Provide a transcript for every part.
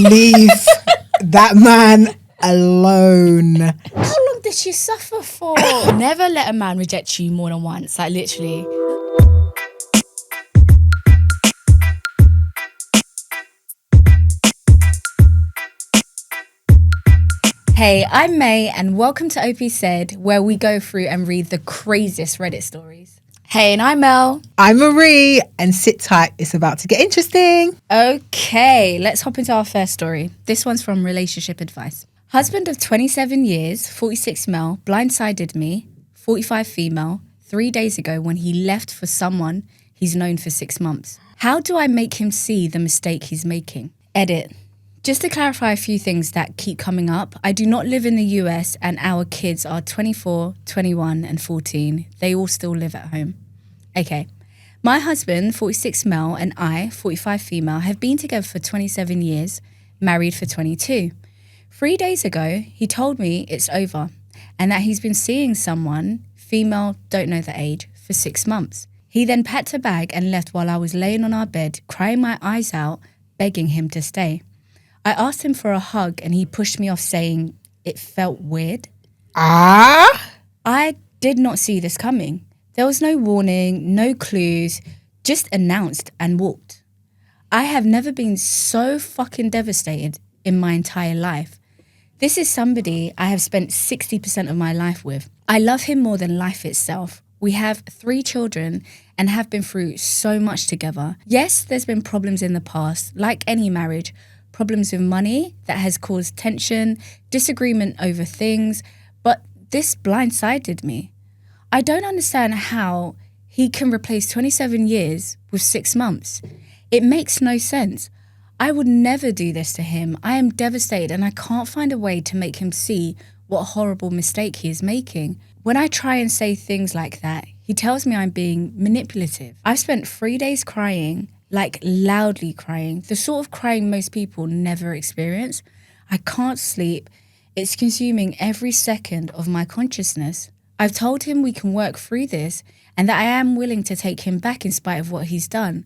leave that man alone. How long did she suffer for? Never let a man reject you more than once. Like, literally. Hey, I'm May, and welcome to OP Said, where we go through and read the craziest Reddit stories. Hey, and I'm Mel. I'm Marie, and sit tight, it's about to get interesting. Okay, let's hop into our first story. This one's from Relationship Advice. Husband of 27 years, 46 male, blindsided me, 45 female, 3 days ago when he left for someone he's known for 6 months. How do I make him see the mistake he's making? Edit. Just to clarify a few things that keep coming up, I do not live in the US and our kids are 24, 21 and 14. They all still live at home. Okay. My husband, 46 male, and I, 45 female, have been together for 27 years, married for 22. 3 days ago, he told me it's over and that he's been seeing someone, female, don't know the age, for 6 months. He then packed a bag and left while I was laying on our bed, crying my eyes out, begging him to stay. I asked him for a hug and he pushed me off saying it felt weird. I did not see this coming. There was no warning, no clues, just announced and walked. I have never been so fucking devastated in my entire life. This is somebody I have spent 60% of my life with. I love him more than life itself. We have 3 children and have been through so much together. Yes, there's been problems in the past, like any marriage, problems with money that has caused tension, disagreement over things, but this blindsided me. I don't understand how he can replace 27 years with 6 months. It makes no sense. I would never do this to him. I am devastated and I can't find a way to make him see what a horrible mistake he is making. When I try and say things like that, he tells me I'm being manipulative. I've spent 3 days crying, like loudly crying, the sort of crying most people never experience. I can't sleep. It's consuming every second of my consciousness. I've told him we can work through this and that I am willing to take him back in spite of what he's done.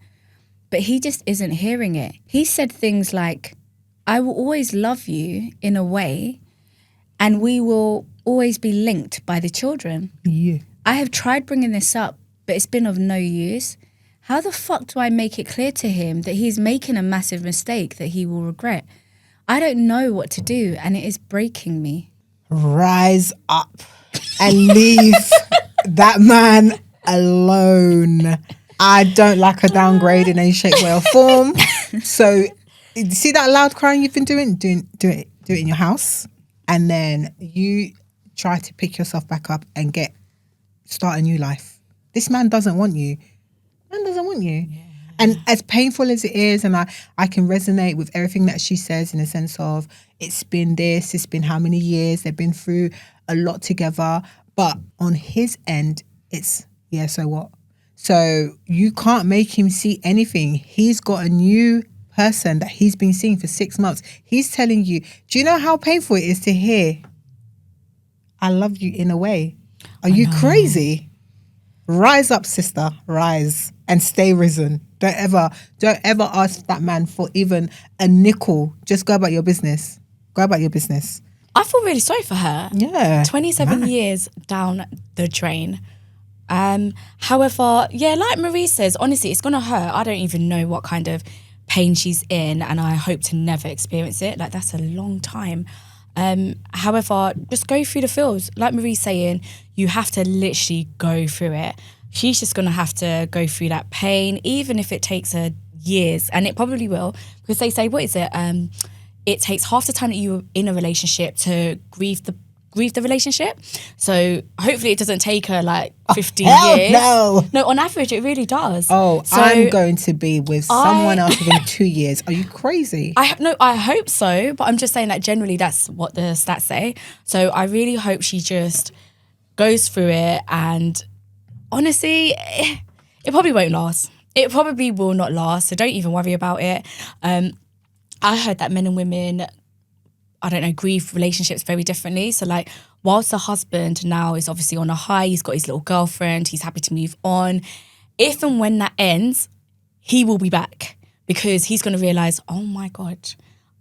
But he just isn't hearing it. He said things like, I will always love you in a way and we will always be linked by the children. Yeah. I have tried bringing this up, but it's been of no use. How the fuck do I make it clear to him that he's making a massive mistake that he will regret? I don't know what to do and it is breaking me. Rise up and leave that man alone. I don't like a downgrade in any shape, way or form. So see that loud crying you've been doing? Do it in your house. And then you try to pick yourself back up and start a new life. This man doesn't want you. Man doesn't want you. Yeah. And as painful as it is, and I can resonate with everything that she says in the sense of it's been how many years, they've been through a lot together. But on his end, it's, yeah, so what? So you can't make him see anything. He's got a new person that he's been seeing for 6 months. He's telling you, do you know how painful it is to hear, I love you in a way? Are you crazy? Rise up, sister, rise and stay risen. Don't ever ask that man for even a nickel. Just go about your business. Go about your business. I feel really sorry for her. Yeah. 27 years down the drain. However, yeah, like Marie says, honestly, it's going to hurt. I don't even know what kind of pain she's in and I hope to never experience it. Like, that's a long time. However, just go through the feels. Like Marie's saying, you have to literally go through it. She's just going to have to go through that pain, even if it takes her years, and it probably will, because they say, what is it? It takes half the time that you're in a relationship to grieve the relationship. So hopefully it doesn't take her like 15 years. No, on average it really does. Oh, so I'm going to be with someone else within 2 years. Are you crazy? I hope so, but I'm just saying that generally that's what the stats say. So I really hope she just goes through it, and honestly, it probably won't last. It probably will not last, so don't even worry about it. I heard that men and women, I don't know, grieve relationships very differently. So like, whilst the husband now is obviously on a high, he's got his little girlfriend, he's happy to move on. If and when that ends, he will be back, because he's going to realise, oh my God,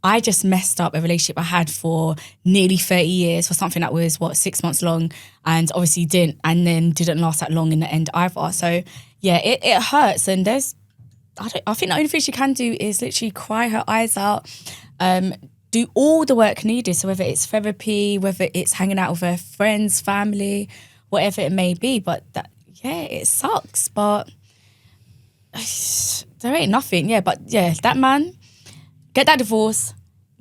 I just messed up a relationship I had for nearly 30 years for something that was 6 months long, and obviously didn't last that long in the end either. So yeah, it hurts, and I think the only thing she can do is literally cry her eyes out, do all the work needed. So whether it's therapy, whether it's hanging out with her friends, family, whatever it may be. But it sucks, but there ain't nothing. Yeah, but yeah, that man, get that divorce,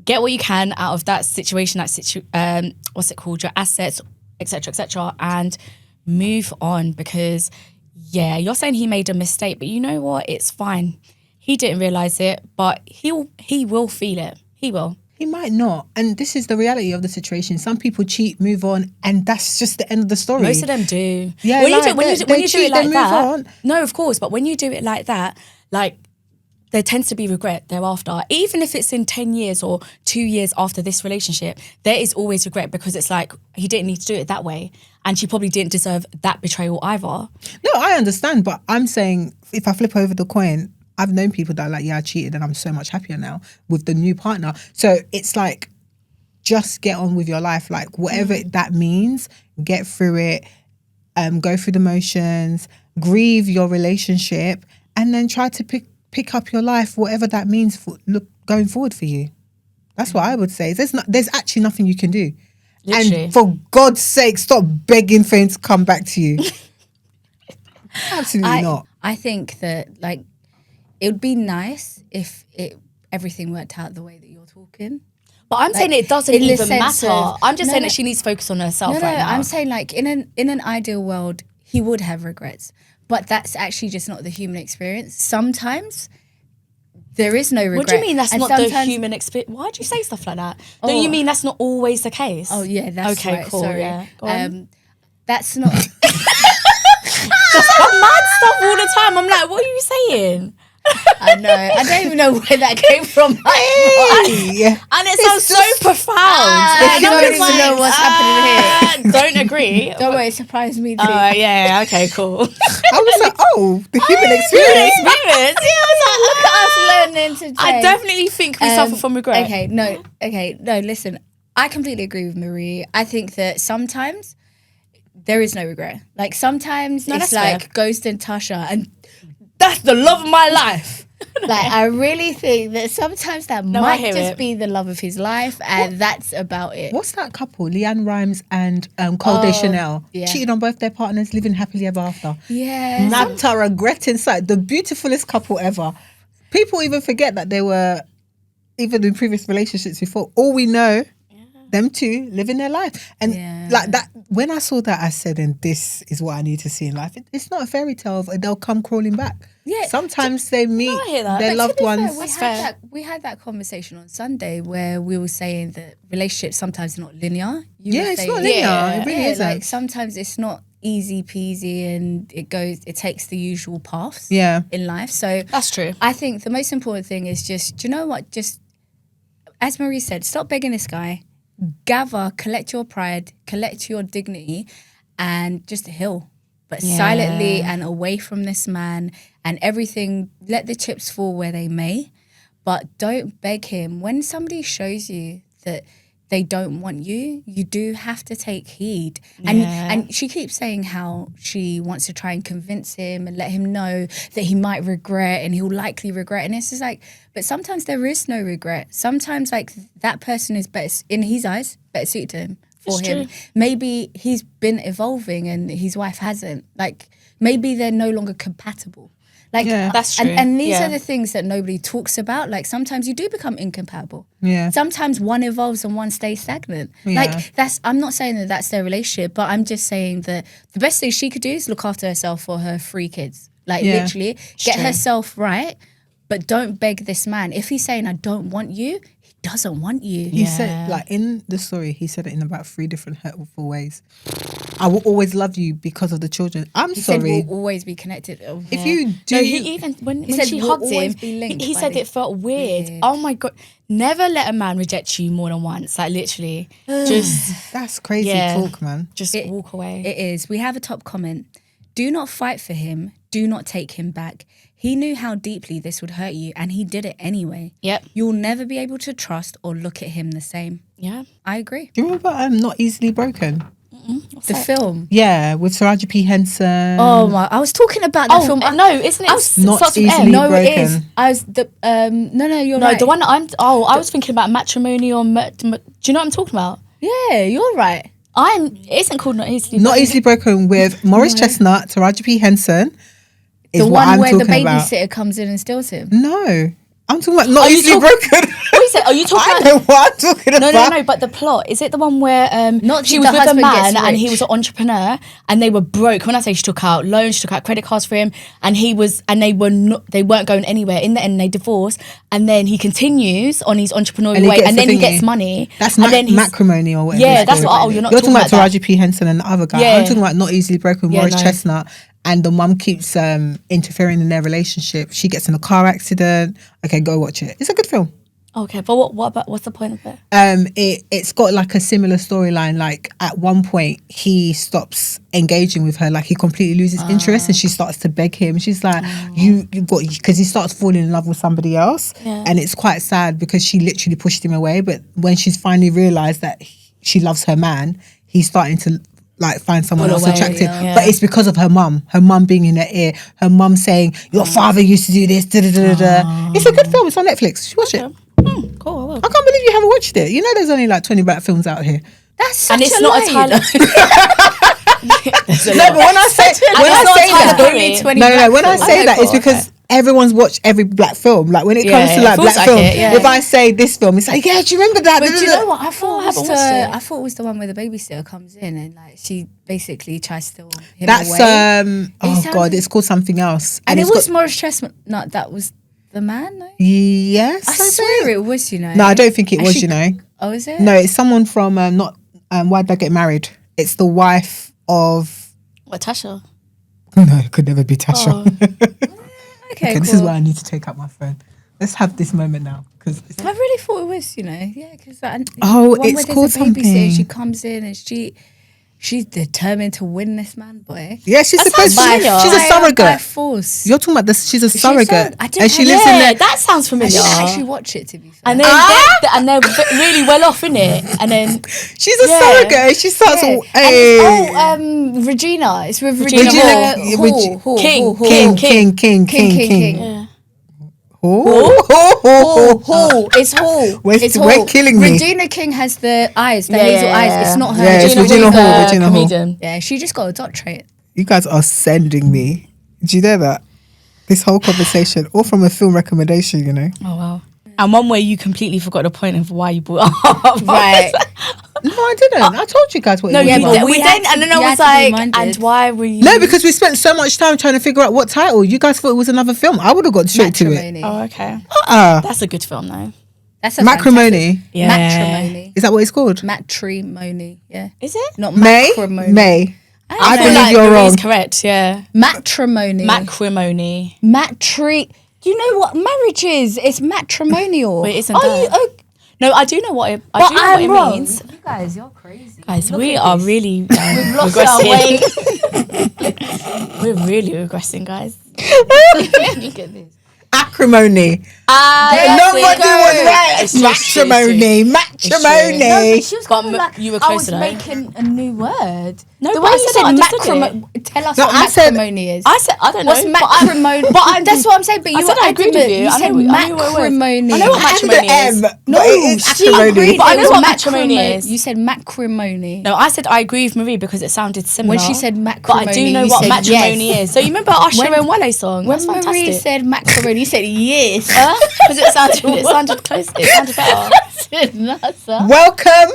get what you can out of that situation, what's it called, your assets, etc., and move on. Because yeah, you're saying he made a mistake, but you know what? It's fine. He didn't realize it, but he will feel it. He will. He might not. And this is the reality of the situation. Some people cheat, move on, and that's just the end of the story. Most of them do. Yeah, when you do it like that, on. No, of course, but when you do it like that, like, there tends to be regret thereafter. Even if it's in 10 years or 2 years after this relationship, there is always regret, because it's like, he didn't need to do it that way. And she probably didn't deserve that betrayal either. No, I understand, but I'm saying, if I flip over the coin, I've known people that are like, yeah, I cheated and I'm so much happier now with the new partner. So it's like, just get on with your life. Like, whatever that means, get through it, go through the motions, grieve your relationship, and then try to pick up your life, whatever that means for going forward for you. That's what I would say. There's actually nothing you can do. Literally. And for God's sake, stop begging for him to come back to you. Absolutely not. I think that, like, it would be nice if everything worked out the way that you're talking. But I'm saying it doesn't even matter. I'm just saying that she needs to focus on herself right now. I'm saying, like, in an ideal world, he would have regrets. But that's actually just not the human experience. Sometimes there is no regret. What do you mean that's not the human experience? Why do you say stuff like that? Don't you mean that's not always the case? Oh, yeah, that's okay, right. cool. Sorry. Yeah. Go on. That's not... Just mad stuff all the time. I'm like, what are you saying? I know. I don't even know where that came from. And it sounds so profound. I don't even know what's happening here. Don't agree. Don't worry, it surprised me too. Yeah, okay, cool. I was like, the human experience. Yeah, I was like, look at us learning today. I definitely think we suffer from regret. Okay, no, listen. I completely agree with Marie. I think that sometimes there is no regret. Like, sometimes it's like fair. Ghost and Tasha, and that's the love of my life. Like, I really think that sometimes that might just be the love of his life, and that's about it. What's that couple, Leanne Rimes and Cole Deschanel? Yeah. Cheated on both their partners, living happily ever after. Yeah. Not a regret inside. The beautifulest couple ever. People even forget that they were even in previous relationships before. All we know, them two living their life. And like that, when I saw that, I said, and this is what I need to see in life. It's not a fairy tale. They'll come crawling back. Yeah. Sometimes they meet their loved ones. We had that conversation on Sunday where we were saying that relationships sometimes are not linear. It's not linear. It really isn't. Like, sometimes it's not easy peasy, and it takes the usual paths in life. So that's true. I think the most important thing is just, do you know what? Just, as Marie said, stop begging this guy. Gather, collect your pride, collect your dignity, and just heal. But silently and away from this man and everything. Let the chips fall where they may, but don't beg him. When somebody shows you that they don't want you, you do have to take heed. And she keeps saying how she wants to try and convince him and let him know that he might regret and he'll likely regret. And it's just like, but sometimes there is no regret. Sometimes, like, that person is better, in his eyes, better suited to him. For him. Maybe he's been evolving and his wife hasn't. Like, maybe they're no longer compatible. Like, that's true. And these are the things that nobody talks about. Like, sometimes you do become incompatible. Yeah. Sometimes one evolves and one stays stagnant. Yeah. Like, I'm not saying that that's their relationship, but I'm just saying that the best thing she could do is look after herself for her 3 kids. Like, literally, get herself right, but don't beg this man. If he's saying, I don't want you, he doesn't want you. He said, like, in the story, he said it in about 3 different hurtful ways. I will always love you because of the children. He said we'll always be connected. If you do... No, he even, when she hugged him, he said it felt weird. Oh my God. Never let a man reject you more than once. Like, literally. Just... That's crazy talk, man. Just walk away. It is. We have a top comment. Do not fight for him. do not take him back. He knew how deeply this would hurt you, and he did it anyway. Yep. You'll never be able to trust or look at him the same. Yeah. I agree. Do you remember Not Easily Broken? The film. Yeah, with Taraji P. Henson. Oh my! I was talking about that film. No, isn't it? Not starts with Easily M? No, Broken. it is. I was the no, you're No, right. the one that I was thinking about Matrimony or do you know what I'm talking about? Yeah, you're right. It isn't called Not Easily Not Easily Broken with Maurice Chestnut, Taraji P. Henson. Is The what one I'm where the talking babysitter about. comes in and steals him. No, I'm talking about Not Are you Easily Broken. What is it? Are you talking I about? know what I'm talking about. No. But the plot, is it the one where Not she the was with a husband man gets and he rich. was an entrepreneur and they were broke? When I say she took out loans, she took out credit cards for him, and they weren't going anywhere. In the end, they divorced, and then he continues on his entrepreneurial way, and then he gets money. That's and then Matrimony or whatever. Yeah, it's that's called. what. Oh, you're not You're talking about Taraji P. Henson and the other guy. Yeah. I'm talking about Not Easily Broken with Yeah, Maurice no. Chestnut. And the mum keeps interfering in their relationship. She gets in a car accident. Okay, go watch it. It's a good film. Okay, but what's the point of it? It's got like a similar storyline. Like at one point he stops engaging with her, like he completely loses interest, and she starts to beg him. She's like, you got, because he starts falling in love with somebody else. Yeah. And it's quite sad because she literally pushed him away. But when she's finally realised that she loves her man, he's starting to like find someone Pull else away, attractive. yeah. But it's because of her mum being in her ear, her mum saying, your father used to do this, da da da da. It's a good film. It's on Netflix. You should watch it. Cool. I will. I can't believe you haven't watched it. You know there's only like 20 black films out here. That's such And it's a not lie, a Tyler. No, but when I say that, Perry. no. When I say Okay, that, it's cool, because everyone's watched every black film. Like when it Yeah, comes to yeah, like feels black like film, it, yeah. if I say this film, it's like, yeah, do you remember that? But do you know what? I thought I haven't watched it. I thought it was the one where the babysitter comes in and like she basically tries to steal him That's away. oh sounded- god, it's called something else, and it it's was got, Maurice Chestnut. No, that was the man. No, yes. I think. swear it was. You know. No, I don't think it And was. she- You know, Oh, is it? no, it's someone from not Why'd I Get Married? It's the wife of. What, Tasha? No, it could never be Tasha. Okay, This cool. is why I need to take out my phone. Let's have this moment now because. I really thought it was. You know, yeah, because Oh, it's called something. She comes in and she's determined to win this man, boy. Yeah, she's That supposed sounds to. familiar. She's a By surrogate. force. You're talking about this. She's a surrogate, I didn't and she have- lives in Yeah, there. that sounds I familiar. didn't actually watch it, to be fair. And then they're really well off, innit? And then She's a Yeah. surrogate. She starts. Yeah. Hey. Regina. It's with Regina Hall. Hall. King. King. Hall. It's Hall. It's Hall. We're killing me. Regina King has the eyes, the Yeah, hazel yeah, eyes. yeah. It's not her. Yeah, it's Regina Hall. Regina Hall. comedian. Yeah, she just got a doctorate. You guys are sending me. Do you know that? This whole conversation, all from a film recommendation, you know. Oh wow. And one where you completely forgot the point of why you brought it up. Right. No, I didn't. I told you guys what No, it was yeah, about. but we didn't. And then I you was had to be like, reminded. and why were you? No, because we spent so much time trying to figure out what title. You guys thought it was another film. I would have got straight to it. Matrimony. Oh, okay. Uh-uh. That's a good film, though. That's a Matrimony. fantastic- Yeah. Matrimony. Is that what it's called? Matrimony. Yeah. Is it? Not May? matrimony. May. I feel believe like you're Marie's wrong. correct. Yeah. Matrimony. Matrimony. Do you know what marriage is? It's matrimonial. Wait, isn't Are that? you? Oh, No, I do know what it. I but do know I'm what wrong. it means. You guys, you're crazy. Guys, Look we at are this. really We've lost our way. regressing. We're really regressing, guys. Look at this. Acrimony. There Nobody we go. was right. It's true, it's true, Matrimony. No, Matrimony. She was But kind of like, you were I closer was though. making a new word. No, the but way I you said it, I said understood matrimony. Tell us No, what I said- matrimony is. I said I don't know. What's matrimony? But that's what I'm saying. But you I said were I agreed with adamant. you. You I said know- I knew what it was. matrimony. I know what And matrimony the is. M. No, but it is she acrimony. agreed. But I it know was what matrimony is. You said matrimony. No, I said I agree with Marie because it sounded similar. When she said but matrimony, I do know you what said matrimony yes. is. So you remember Usher When- and Wale song? When That's Marie fantastic. said macaroni, you said yes. Because it sounded close. It sounded better. Welcome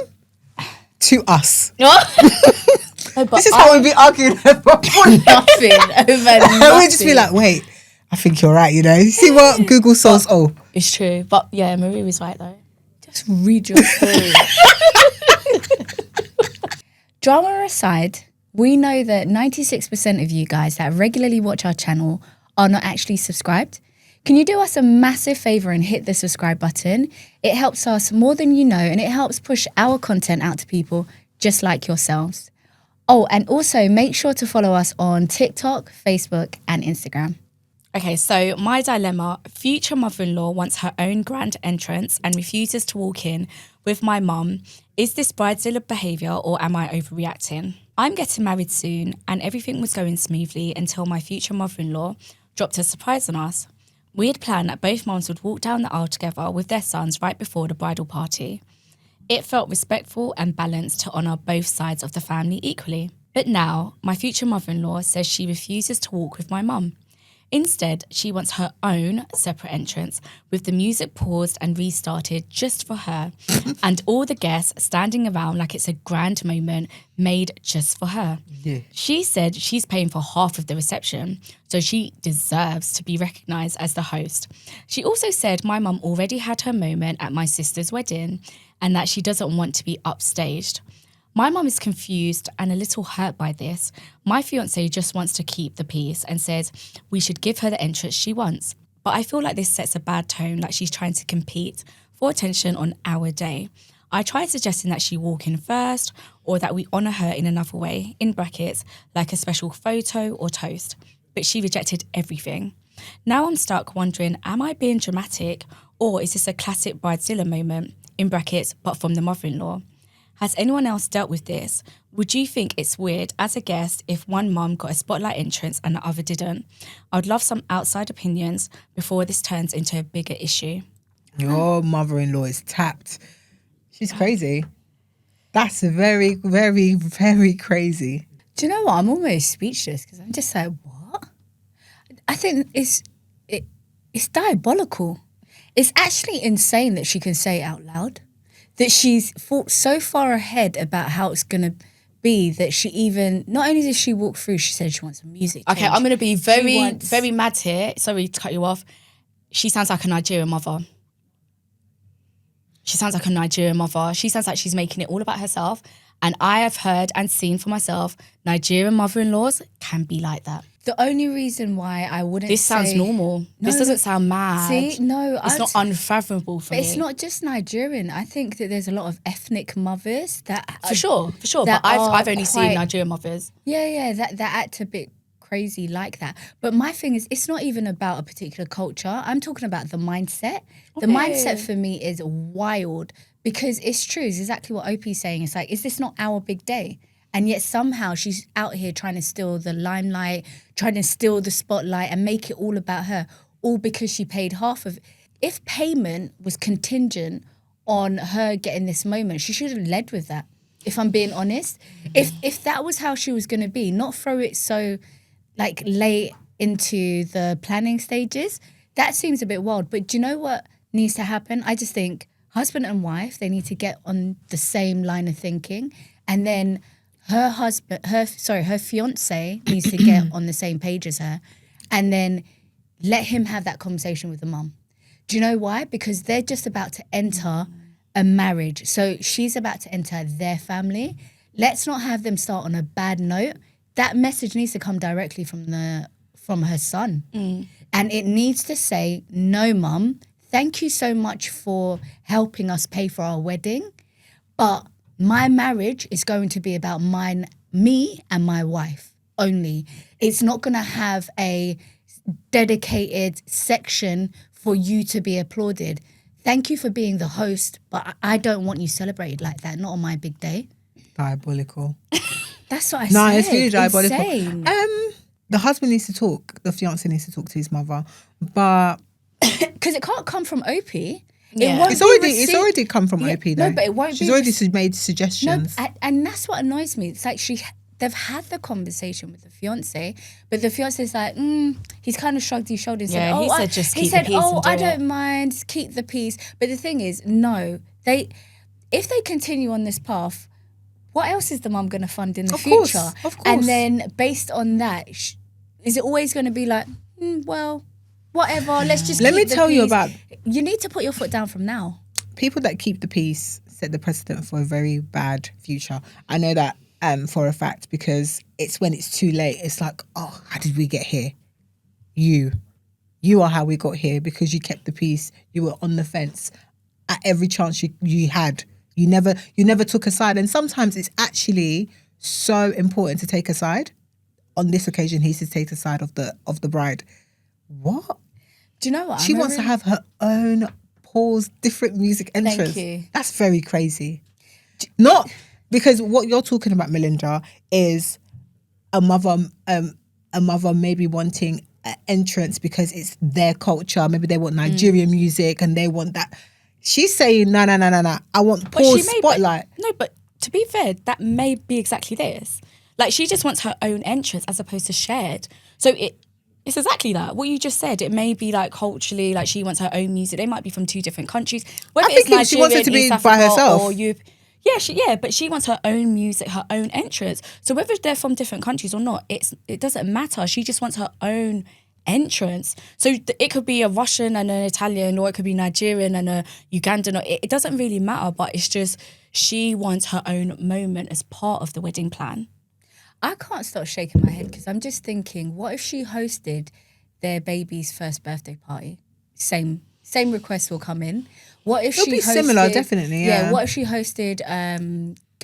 to us. This is how we've been arguing for Nothing over nothing. And we just be like, wait, I think you're right, you know. You see what Google says? Oh, It's true. But yeah, Marie was right though. Just read your story. Drama aside, we know that 96% of you guys that regularly watch our channel are not actually subscribed. Can you do us a massive favor and hit the subscribe button? It helps us more than you know, and it helps push our content out to people just like yourselves. Oh, and also make sure to follow us on TikTok, Facebook, and Instagram. Okay, so my dilemma, future mother-in-law wants her own grand entrance and refuses to walk in with my mum. Is this bridezilla behaviour or am I overreacting? I'm getting married soon and everything was going smoothly until my future mother-in-law dropped a surprise on us. We had planned that both mums would walk down the aisle together with their sons right before the bridal party. It felt respectful and balanced to honour both sides of the family equally. But now, my future mother-in-law says she refuses to walk with my mum. Instead, she wants her own separate entrance with the music paused and restarted just for her and all the guests standing around like it's a grand moment made just for her. Yeah. She said she's paying for half of the reception, so she deserves to be recognised as the host. She also said my mum already had her moment at my sister's wedding and that she doesn't want to be upstaged. My mum is confused and a little hurt by this. My fiancé just wants to keep the peace and says we should give her the entrance she wants. But I feel like this sets a bad tone, like she's trying to compete for attention on our day. I tried suggesting that she walk in first or that we honour her in another way, in brackets, like a special photo or toast. But she rejected everything. Now I'm stuck wondering, am I being dramatic or is this a classic bridezilla moment, in brackets, but from the mother-in-law? Has anyone else dealt with this? Would you think it's weird as a guest if one mum got a spotlight entrance and the other didn't? I'd love some outside opinions before this turns into a bigger issue. Your mother-in-law is tapped. She's crazy. That's very, very, very crazy. Do you know what? I'm almost speechless because I'm just like, what? I think it's diabolical. It's actually insane that she can say it out loud. That she's thought so far ahead about how it's going to be that she even, not only did she walk through, she said she wants some music change. Okay, I'm going to be very mad here. Sorry to cut you off. She sounds like a Nigerian mother. She sounds like a Nigerian mother. She sounds like she's making it all about herself. And I have heard and seen for myself, Nigerian mother-in-laws can be like that. The only reason why I wouldn't This sounds normal. This doesn't sound mad. See, no. It's not unfathomable for me. It's not just Nigerian. I think that there's a lot of ethnic mothers that... For sure. that But I've are only seen Nigerian mothers. Yeah, that act a bit crazy like that. But my thing is, it's not even about a particular culture. I'm talking about the mindset. The mindset for me is wild because it's true. It's exactly what Opie's saying. It's like, is this not our big day? And yet somehow she's out here trying to steal the limelight, trying to steal the spotlight and make it all about her, all because she paid half of it. If payment was contingent on her getting this moment, she should have led with that, if I'm being honest. If that was how she was going to be, not throw it so like late into the planning stages, that seems a bit wild. But do you know what needs to happen? I just think husband and wife, they need to get on the same line of thinking, and then her fiance needs to get on the same page as her, and then let him have that conversation with the mum. Do you know why? Because they're just about to enter a marriage. So she's about to enter their family. Let's not have them start on a bad note. That message needs to come directly from her son. And it needs to say, no, mum, thank you so much for helping us pay for our wedding, but my marriage is going to be about me and my wife only. It's not going to have a dedicated section for you to be applauded. Thank you for being the host, but I don't want you celebrated like that, not on my big day. Diabolical. That's what I said. No, it's really diabolical. Insane. The husband needs to talk. The fiance needs to talk to his mother, but because it can't come from Opie. Yeah. It's already come from OP though. No, but it won't She's be. already made suggestions. No, and that's what annoys me. It's like they've had the conversation with the fiance, but the fiance's like, he's kind of shrugged his shoulders and said, he said just keep the peace and do I it. don't mind, keep the peace. But the thing is, no, if they continue on this path, what else is the mum going to fund in the future? Of course. And then based on that, is it always going to be like, well, whatever, let's just Let keep me the tell you peace? about... You need to put your foot down from now. People that keep the peace set the precedent for a very bad future. I know that for a fact because it's when it's too late. It's like, oh, how did we get here? You are how we got here because you kept the peace. You were on the fence at every chance you had. You never took a side. And sometimes it's actually so important to take a side. On this occasion, he's to take the side of the bride. What? Do you know what? She wants to have her own pause, different music entrance. Thank you. That's very crazy. Not because what you're talking about, Melinda, is a mother maybe wanting an entrance because it's their culture. Maybe they want Nigerian music and they want that. She's saying, no. I want pause spotlight. But to be fair, that may be exactly this. Like, she just wants her own entrance as opposed to shared. So it's exactly that. What you just said, it may be like culturally, like she wants her own music. They might be from two different countries. Whether I think it's she wants it to be East by Africa herself. Or but she wants her own music, her own entrance. So whether they're from different countries or not, it doesn't matter. She just wants her own entrance. So it could be a Russian and an Italian, or it could be Nigerian and a Ugandan. Or it doesn't really matter, but it's just she wants her own moment as part of the wedding plan. I can't stop shaking my head because I'm just thinking, what if she hosted their baby's first birthday party? Same request will come in. What if It'll she be hosted, similar, definitely, yeah. What if she hosted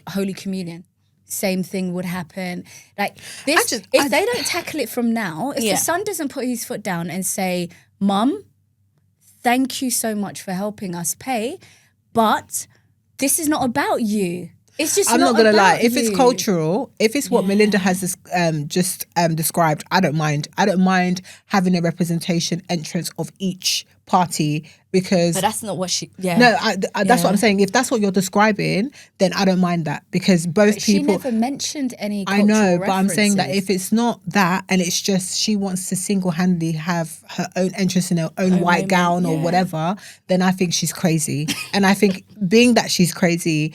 Holy Communion? Same thing would happen. Like this, if they don't tackle it from now, if the son doesn't put his foot down and say, "Mum, thank you so much for helping us pay, but this is not about you." It's just I'm not gonna lie. If you. it's cultural, if it's what Melinda has just described, I don't mind. I don't mind having a representation entrance of each party because. But that's not what she. Yeah. No, that's what I'm saying. If that's what you're describing, then I don't mind that because both She people. never mentioned any. I know, but I'm references. saying that if it's not that, and it's just she wants to single-handedly have her own entrance in her own white gown or whatever, then I think she's crazy. And I think being that she's crazy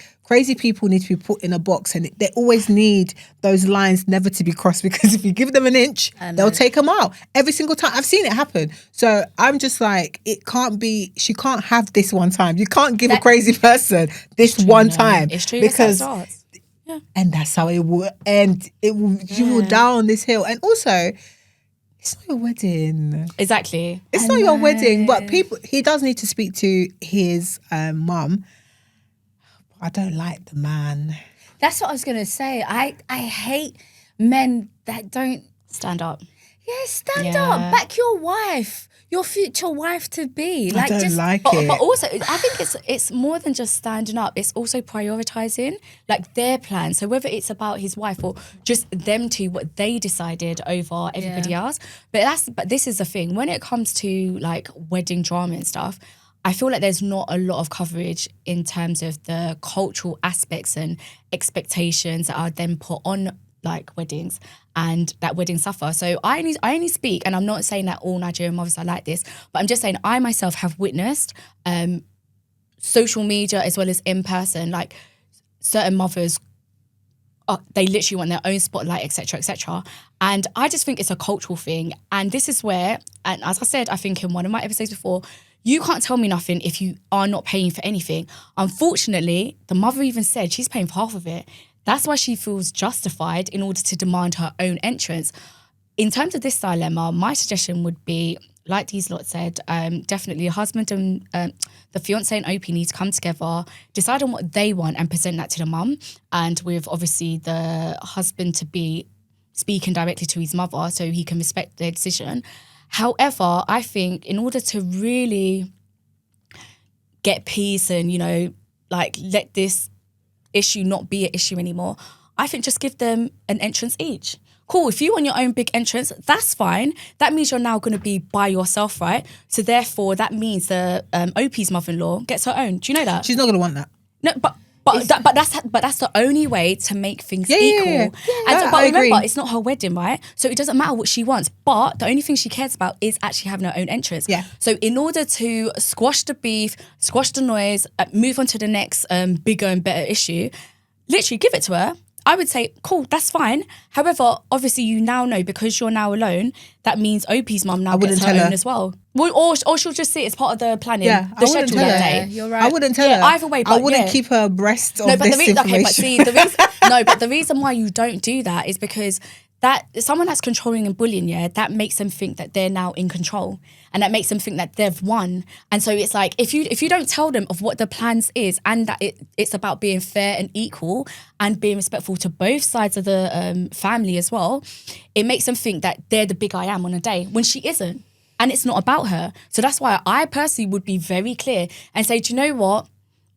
people need to be put in a box, and they always need those lines never to be crossed because if you give them an inch, they'll take them out every single time. I've seen it happen. So I'm just like, it can't be. She can't have this one time. You can't give a crazy person this one time. It's true because. Yeah. And that's how it will end. It will you will down this hill. And also, it's not your wedding. Exactly. It's not your wedding. But he does need to speak to his mum. I don't like the man. That's what I was gonna say. I hate men that don't stand up. Yeah, stand up. Back your wife. Your future wife to be. I don't like it. But also, I think it's more than just standing up. It's also prioritizing like their plan. So whether it's about his wife or just them two, what they decided over everybody else. But this is the thing. When it comes to like wedding drama and stuff, I feel like there's not a lot of coverage in terms of the cultural aspects and expectations that are then put on like weddings and that weddings suffer. So I only speak, and I'm not saying that all Nigerian mothers are like this, but I'm just saying I myself have witnessed social media as well as in person, like certain mothers, they literally want their own spotlight, etc., etc. And I just think it's a cultural thing. And this is where, and as I said, I think in one of my episodes before, you can't tell me nothing if you are not paying for anything. Unfortunately, the mother even said she's paying for half of it. That's why she feels justified in order to demand her own entrance. In terms of this dilemma, my suggestion would be, like these lot said, definitely a husband and the fiancé and OP need to come together, decide on what they want and present that to the mum. And with obviously the husband to be speaking directly to his mother so he can respect their decision. However, I think in order to really get peace and, like let this issue not be an issue anymore, I think just give them an entrance each. Cool, if you want your own big entrance, that's fine. That means you're now going to be by yourself, right? So therefore, that means the OP's mother-in-law gets her own. Do you know that? She's not going to want that. No, but that's the only way to make things equal. Yeah. But remember, agree. it's not her wedding, right? So it doesn't matter what she wants. But the only thing she cares about is actually having her own entrance. Yeah. So in order to squash the beef, squash the noise, move on to the next bigger and better issue, literally give it to her. I would say, cool, that's fine. However, obviously you now know because you're now alone, that means OP's mum now gets her own as well. Or she'll just see it as part of the planning, the schedule that day. You're right. I wouldn't tell her. Either way, but I wouldn't keep her abreast of no, but this information. but the reason why you don't do that is because that someone that's controlling and bullying, that makes them think that they're now in control, and that makes them think that they've won. And so it's like, if you don't tell them of what the plans is, and that it's about being fair and equal and being respectful to both sides of the family as well, it makes them think that they're the big I am on a day when she isn't. And it's not about her. So that's why I personally would be very clear and say, do you know what,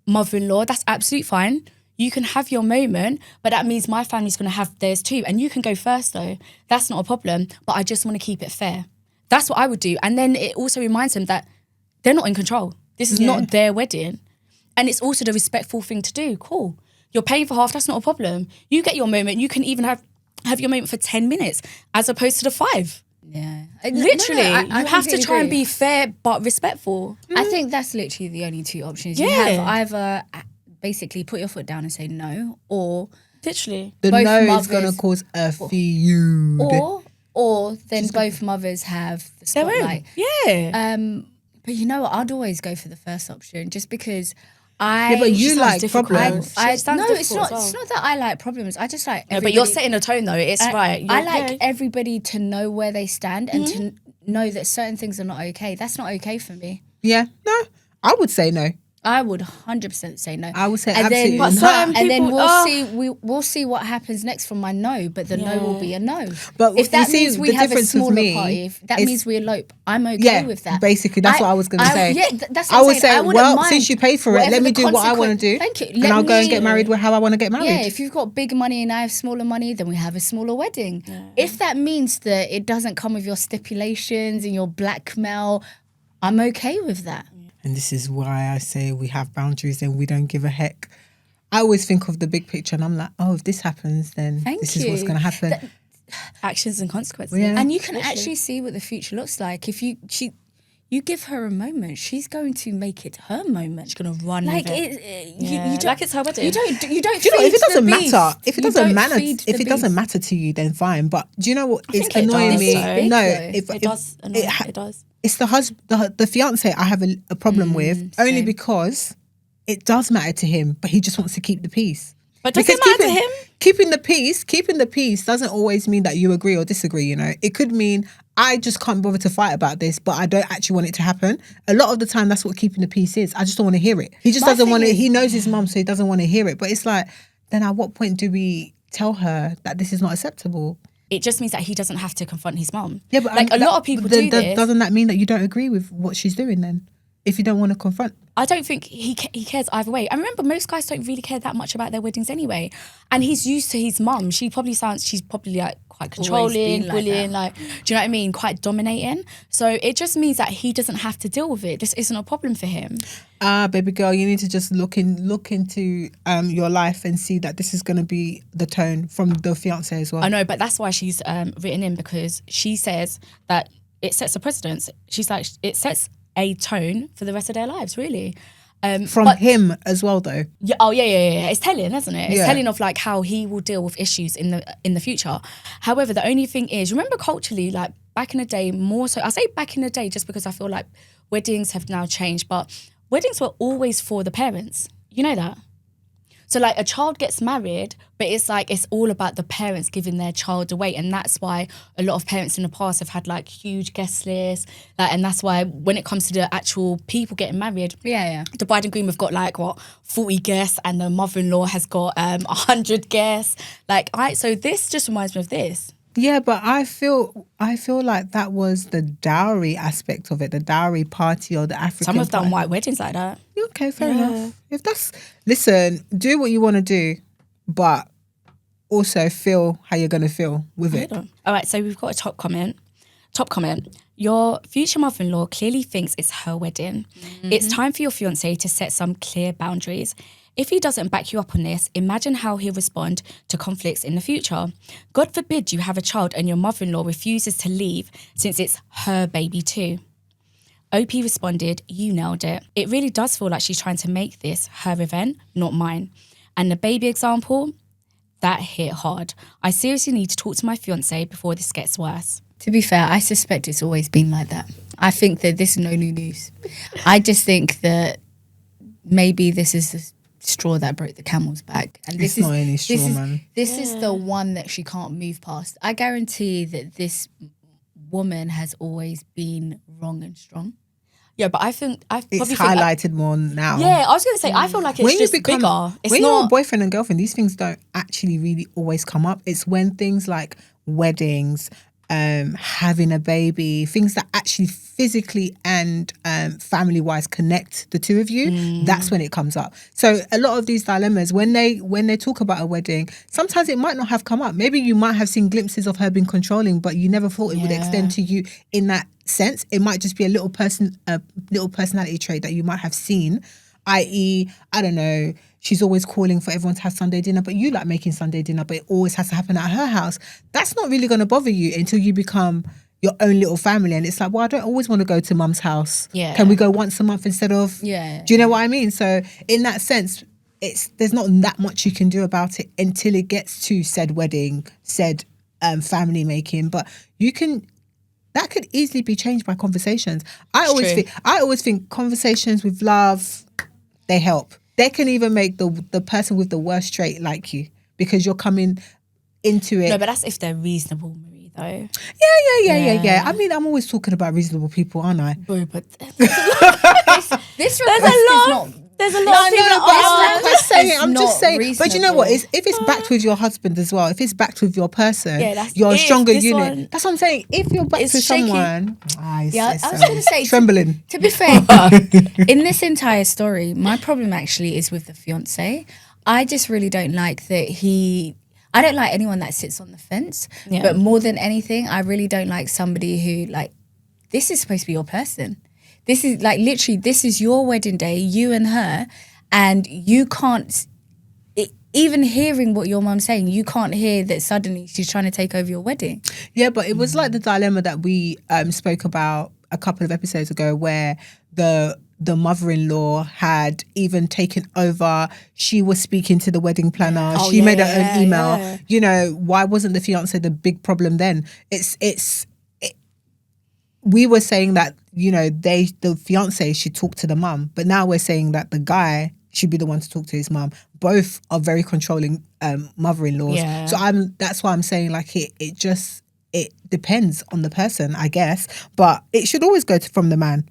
mother-in-law, that's absolutely fine. You can have your moment, but that means my family's going to have theirs too. And you can go first though. That's not a problem. But I just want to keep it fair. That's what I would do. And then it also reminds them that they're not in control. This is not their wedding. And it's also the respectful thing to do. Cool. You're paying for half. That's not a problem. You get your moment. You can even have your moment for 10 minutes as opposed to the 5. Yeah. Literally, I you have to try and agree. be fair but respectful. I think that's literally the only two options. You Yeah. have either basically put your foot down and say no, or Literally. The both no is mothers- going to cause a feud. or then both mothers have the Their own. spotlight. Yeah. But you know what? I'd always go for the first option, just because I. Yeah, but you sounds like difficult. problems. I It sounds no, it's difficult not. as well. It's not that I like problems. I just like. No, but you're everybody- setting a tone though. It's right. I You're- like yeah. everybody to know where they stand and to know that certain things are not okay. That's not okay for me. Yeah, no, I would say no. I would 100% say no. I would say And absolutely then, But certain and then people- we'll see what happens next from my no, but the no will be a no. But if that you see, means we the have a difference with smaller me party, if that is- means we elope, I'm okay Yeah, with that. basically, that's what I was gonna say. Yeah, that's what I I'm would saying. say, wouldn't well, mind since you paid for it, whatever let me the do what I want to do. consequence- Thank you. And Let I'll go and me- get married how I want to get married. Yeah, if you've got big money and I have smaller money, then we have a smaller wedding. If that means that it doesn't come with your stipulations and your blackmail, I'm okay with that. And this is why I say we have boundaries and we don't give a heck. I always think of the big picture and I'm like, oh, if this happens, then Thank this is what's you. going to happen. actions and consequences. Yeah. And you can actually see what the future looks like. If you give her a moment, she's going to make it her moment. She's gonna run Like with it. you don't, Like it's her wedding. You don't. Do you know, if it doesn't matter, if it doesn't matter to you, then fine. But do you know what is think it annoying does, me? though. No, It does. It does. It's the fiance I have a problem with, only same. because it does matter to him, but he just wants to keep the peace. But does it matter to him? Keeping the peace doesn't always mean that you agree or disagree, you know. It could mean I just can't bother to fight about this, but I don't actually want it to happen. A lot of the time that's what keeping the peace is. I just don't want to hear it. He just doesn't want to, he knows his mum, so he doesn't want to hear it. But it's like, then at what point do we tell her that this is not acceptable? It just means that he doesn't have to confront his mum. Yeah, but like a lot of people do this. Doesn't that mean that you don't agree with what she's doing then? If you don't want to confront? I don't think he cares either way. And remember, most guys don't really care that much about their weddings anyway. And he's used to his mum. She's probably like quite controlling, been like bullying, that. like, do you know what I mean? Quite dominating. So it just means that he doesn't have to deal with it. This isn't a problem for him. Baby girl, you need to just look into your life and see that this is going to be the tone from the fiance as well. I know, but that's why she's written in, because she says that it sets a precedence. She's like, it sets a tone for the rest of their lives, really. From him as well, though. Yeah, yeah. It's telling, isn't it? It's telling of like how he will deal with issues in the future. However, the only thing is, remember culturally, like back in the day, more so, I say back in the day just because I feel like weddings have now changed, but weddings were always for the parents. You know that? So like a child gets married, but it's like it's all about the parents giving their child away, and that's why a lot of parents in the past have had like huge guest lists, and that's why when it comes to the actual people getting married, the bride and groom have got like 40 guests, and the mother-in-law has got 100 guests. So this just reminds me of this. Yeah, but I feel like that was the dowry aspect of it, the dowry party or the African. Some have done party. white weddings like that. Okay, fair enough. Listen, do what you want to do, but also feel how you're going to feel with it. All right, so we've got a top comment. Your future mother-in-law clearly thinks it's her wedding. It's time for your fiancé to set some clear boundaries. If he doesn't back you up on this, imagine how he'll respond to conflicts in the future. God forbid you have a child and your mother-in-law refuses to leave since it's her baby too. OP responded, you nailed it. It really does feel like she's trying to make this her event, not mine. And the baby example, that hit hard. I seriously need to talk to my fiancé before this gets worse. To be fair, I suspect it's always been like that. I think that this is no new news. I just think that maybe this is the straw that broke the camel's back. And It's not any straw, man. This is the one that she can't move past. I guarantee that this woman has always been wrong and strong. Yeah, but I think It's highlighted more now. Yeah, I was going to say, I feel like it's just bigger. It's when not, you're a boyfriend and girlfriend, these things don't actually really always come up. It's when things like weddings, having a baby, things that actually physically and family-wise connect the two of you, that's when it comes up. So a lot of these dilemmas, when they talk about a wedding, sometimes it might not have come up. Maybe you might have seen glimpses of her being controlling, but you never thought it would extend to you in that sense. It might just be a little personality trait that you might have seen, i.e., I don't know, she's always calling for everyone to have Sunday dinner, but you like making Sunday dinner, but it always has to happen at her house. That's not really going to bother you until you become your own little family. And it's like, well, I don't always want to go to mum's house. Yeah. Can we go once a month instead of... Yeah. Do you know what I mean? So in that sense, there's not that much you can do about it until it gets to said wedding, said family making. But that could easily be changed by conversations. I always think conversations with love, they help. They can even make the person with the worst trait like you, because you're coming into it. No, but that's if they're reasonable, Marie, though. Yeah. I mean, I'm always talking about reasonable people, aren't I? Bro, but This request is not... there's a lot of people that I'm just saying. reasonable. But you know what? If it's backed with your husband as well, if it's backed with your person, you're a if stronger this unit. one That's what I'm saying. If you're backed is with shaky. someone, I was going to say... trembling. To be fair, in this entire story, my problem actually is with the fiance. I just really don't like that I don't like anyone that sits on the fence. Yeah. But more than anything, I really don't like somebody who, like, this is supposed to be your person. This is, like, literally, this is your wedding day, you and her, and you can't... Even hearing what your mum's saying, you can't hear that suddenly she's trying to take over your wedding. Yeah, but it was like the dilemma that we spoke about a couple of episodes ago, where the mother-in-law had even taken over. She was speaking to the wedding planner. She made her own email. Yeah. You know, why wasn't the fiance the big problem then? We were saying that, you know, the fiance should talk to the mum, but now we're saying that the guy should be the one to talk to his mum. Both are very controlling mother-in-laws. Yeah. So that's why I'm saying, like, it depends on the person, I guess, but it should always go from the man.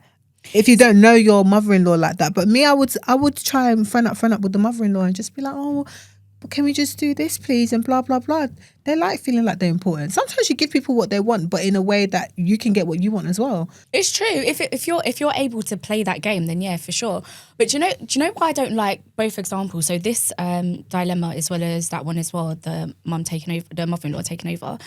If you don't know your mother-in-law like that. But me, I would try and friend up with the mother-in-law and just be like, oh, can we just do this, please? And blah, blah, blah. They like feeling like they're important. Sometimes you give people what they want, but in a way that you can get what you want as well. It's true. If you're able to play that game, then yeah, for sure. But do you know why I don't like both examples? So this dilemma, as well as that one as well, the mother-in-law taking over.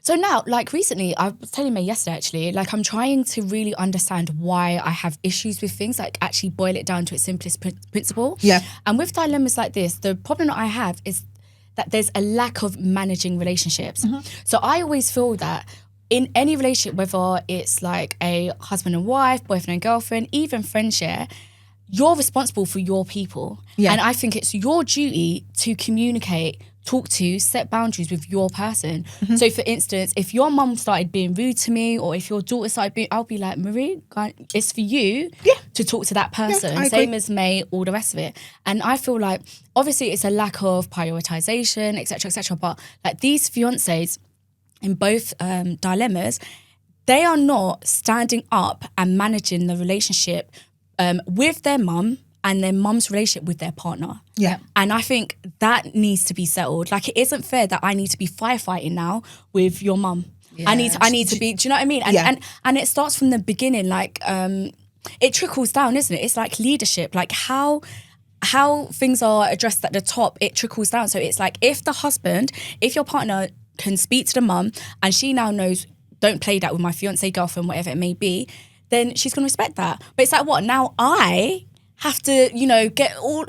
So now, like recently, I was telling May yesterday actually, like I'm trying to really understand why I have issues with things, like actually boil it down to its simplest principle. Yeah. And with dilemmas like this, the problem that I have is that there's a lack of managing relationships. Mm-hmm. So I always feel that in any relationship, whether it's like a husband and wife, boyfriend and girlfriend, even friendship, you're responsible for your people. Yeah. And I think it's your duty to communicate, talk to, set boundaries with your person. Mm-hmm. So for instance, if your mum started being rude to me, or if your daughter started being, I'll be like, Marie, it's for you to talk to that person. Yeah, same as May, all the rest of it. And I feel like, obviously it's a lack of prioritization, etc., but like these fiancés in both dilemmas, they are not standing up and managing the relationship with their mum and their mum's relationship with their partner. Yeah. And I think that needs to be settled. Like, it isn't fair that I need to be firefighting now with your mum. Yeah. I need to be, do you know what I mean? And it starts from the beginning, like, it trickles down, isn't it? It's like leadership, like how things are addressed at the top, it trickles down. So it's like, if your partner can speak to the mum and she now knows, don't play that with my fiance, girlfriend, whatever it may be, then she's going to respect that. But it's like, what? Now I have to, you know, get all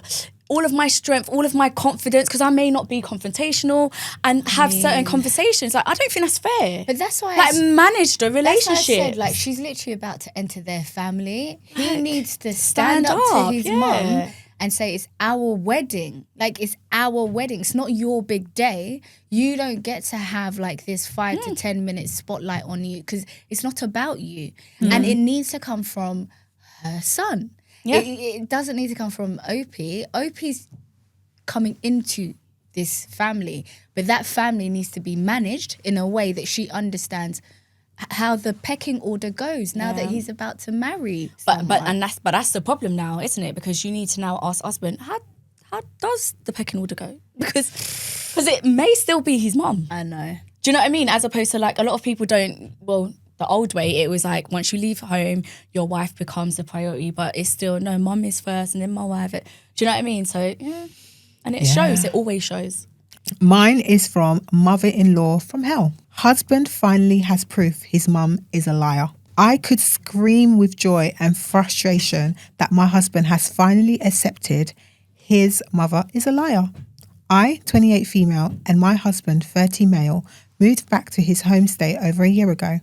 of my strength, all of my confidence, because I may not be confrontational and have certain conversations. Like, I don't think that's fair. But that's why manage the relationship. That's why I said, like, she's literally about to enter their family. He needs to stand up to his mum and say, it's our wedding. Like, it's our wedding. It's not your big day. You don't get to have like this 5 to 10 minute spotlight on you, because it's not about you. And it needs to come from her son. Yeah. It doesn't need to come from Opie. Opie's coming into this family, but that family needs to be managed in a way that she understands how the pecking order goes now that he's about to marry someone. But that's the problem now, isn't it? Because you need to now ask husband, how does the pecking order go? Because it may still be his mum. I know. Do you know what I mean? As opposed to like a lot of people don't. Well, the old way it was like once you leave home, your wife becomes the priority. But it's still no, mum is first, and then my wife. Do you know what I mean? So yeah, and it shows. It always shows. Mine is from mother-in-law from hell. Husband finally has proof his mum is a liar. I could scream with joy and frustration that my husband has finally accepted his mother is a liar. I, 28 female, and my husband, 30 male, moved back to his homestay over a year ago.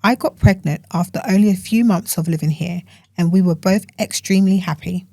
I got pregnant after only a few months of living here, and we were both extremely happy.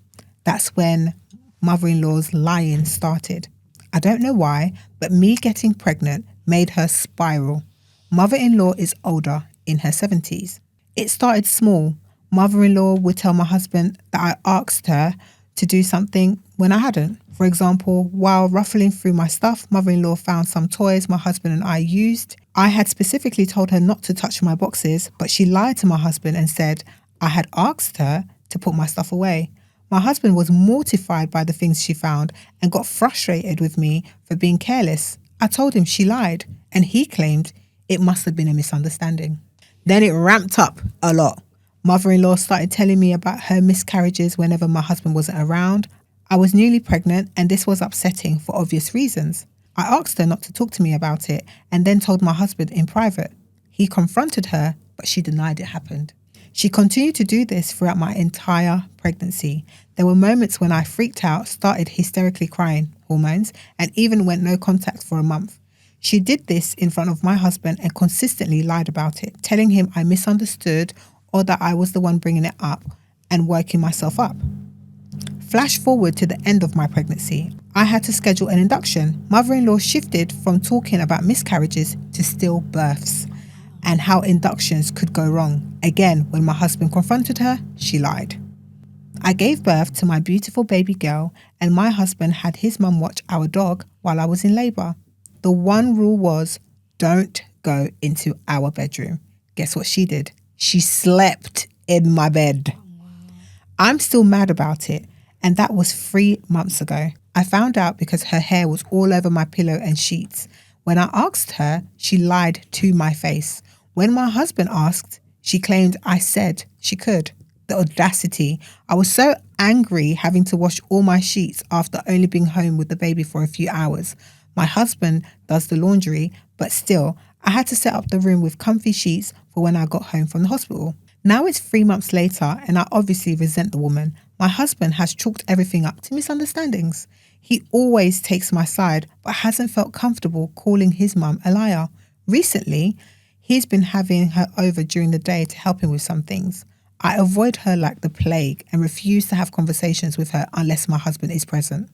That's when mother-in-law's lying started. I don't know why, but me getting pregnant made her spiral. Mother-in-law is older, in her 70s. It started small. Mother-in-law would tell my husband that I asked her to do something when I hadn't. For example, while ruffling through my stuff, mother-in-law found some toys my husband and I used. I had specifically told her not to touch my boxes, but she lied to my husband and said I had asked her to put my stuff away. My husband was mortified by the things she found and got frustrated with me for being careless. I told him she lied, and he claimed it must have been a misunderstanding. Then it ramped up a lot. Mother-in-law started telling me about her miscarriages whenever my husband wasn't around. I was newly pregnant, and this was upsetting for obvious reasons. I asked her not to talk to me about it and then told my husband in private. He confronted her, but she denied it happened. She continued to do this throughout my entire pregnancy. There were moments when I freaked out, started hysterically crying, hormones, and even went no contact for a month. She did this in front of my husband and consistently lied about it, telling him I misunderstood or that I was the one bringing it up and working myself up. Flash forward to the end of my pregnancy. I had to schedule an induction. Mother-in-law shifted from talking about miscarriages to stillbirths and how inductions could go wrong. Again, when my husband confronted her, she lied. I gave birth to my beautiful baby girl, and my husband had his mum watch our dog while I was in labour. The one rule was, don't go into our bedroom. Guess what she did? She slept in my bed. I'm still mad about it, and that was 3 months ago. I found out because her hair was all over my pillow and sheets. When I asked her, she lied to my face. When my husband asked, she claimed I said she could. The audacity. I was so angry having to wash all my sheets after only being home with the baby for a few hours. My husband does the laundry, but still, I had to set up the room with comfy sheets for when I got home from the hospital. Now it's 3 months later, and I obviously resent the woman. My husband has chalked everything up to misunderstandings. He always takes my side, but hasn't felt comfortable calling his mum a liar. Recently, he's been having her over during the day to help him with some things. I avoid her like the plague and refuse to have conversations with her unless my husband is present.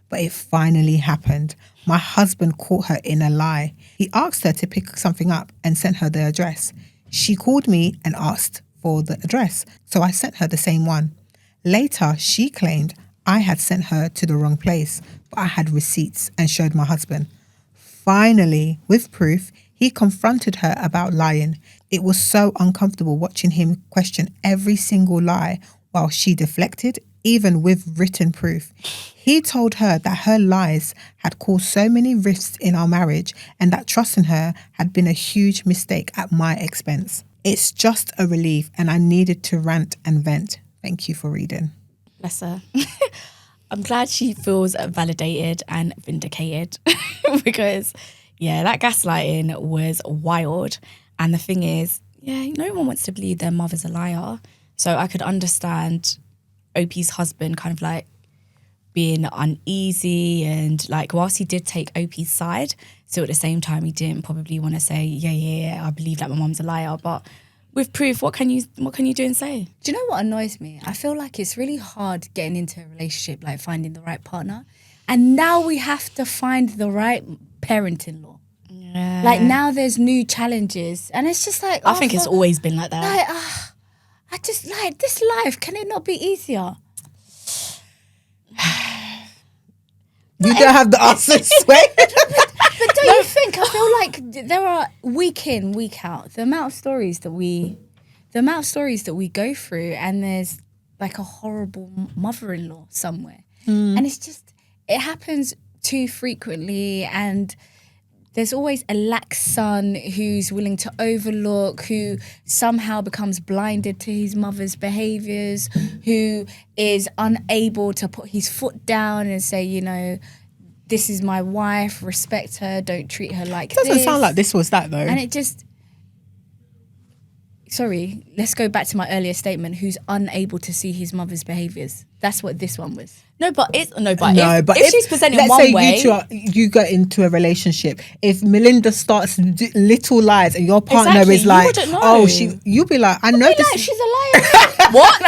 But it finally happened. My husband caught her in a lie. He asked her to pick something up and sent her the address. She called me and asked for the address, so I sent her the same one. Later, she claimed I had sent her to the wrong place, but I had receipts and showed my husband. Finally, with proof, he confronted her about lying. It was so uncomfortable watching him question every single lie while she deflected, even with written proof. He told her that her lies had caused so many rifts in our marriage and that trusting her had been a huge mistake at my expense. It's just a relief, and I needed to rant and vent. Thank you for reading. Bless her. I'm glad she feels validated and vindicated because, yeah, that gaslighting was wild. And the thing is, yeah, no one wants to believe their mother's a liar. So I could understand Opie's husband kind of like being uneasy and like whilst he did take Opie's side, so at the same time he didn't probably want to say, yeah, I believe that my mom's a liar. But with proof, what can you do and say? Do you know what annoys me? I feel like it's really hard getting into a relationship, like finding the right partner. And now we have to find the right parent-in-law. Like now there's new challenges. And it's just like... I think it's always been like that. Like, I just like this life. Can it not be easier? You don't have the answers, Sway. But don't you think? I feel like there are week in, week out. The amount of stories that we go through, and there's like a horrible mother-in-law somewhere, and it's just it happens too frequently, and there's always a lax son who's willing to overlook, who somehow becomes blinded to his mother's behaviours, who is unable to put his foot down and say, you know, this is my wife, respect her, don't treat her like this. Doesn't sound like this was that though. And it just... Sorry, let's go back to my earlier statement. Who's unable to see his mother's behaviours? That's what this one was. But if she's presenting let's one say way, you get into a relationship. If Melinda starts little lies and your partner Exactly, is you like, wouldn't know. oh, you'll be like, I know this. Like, she's a liar. what?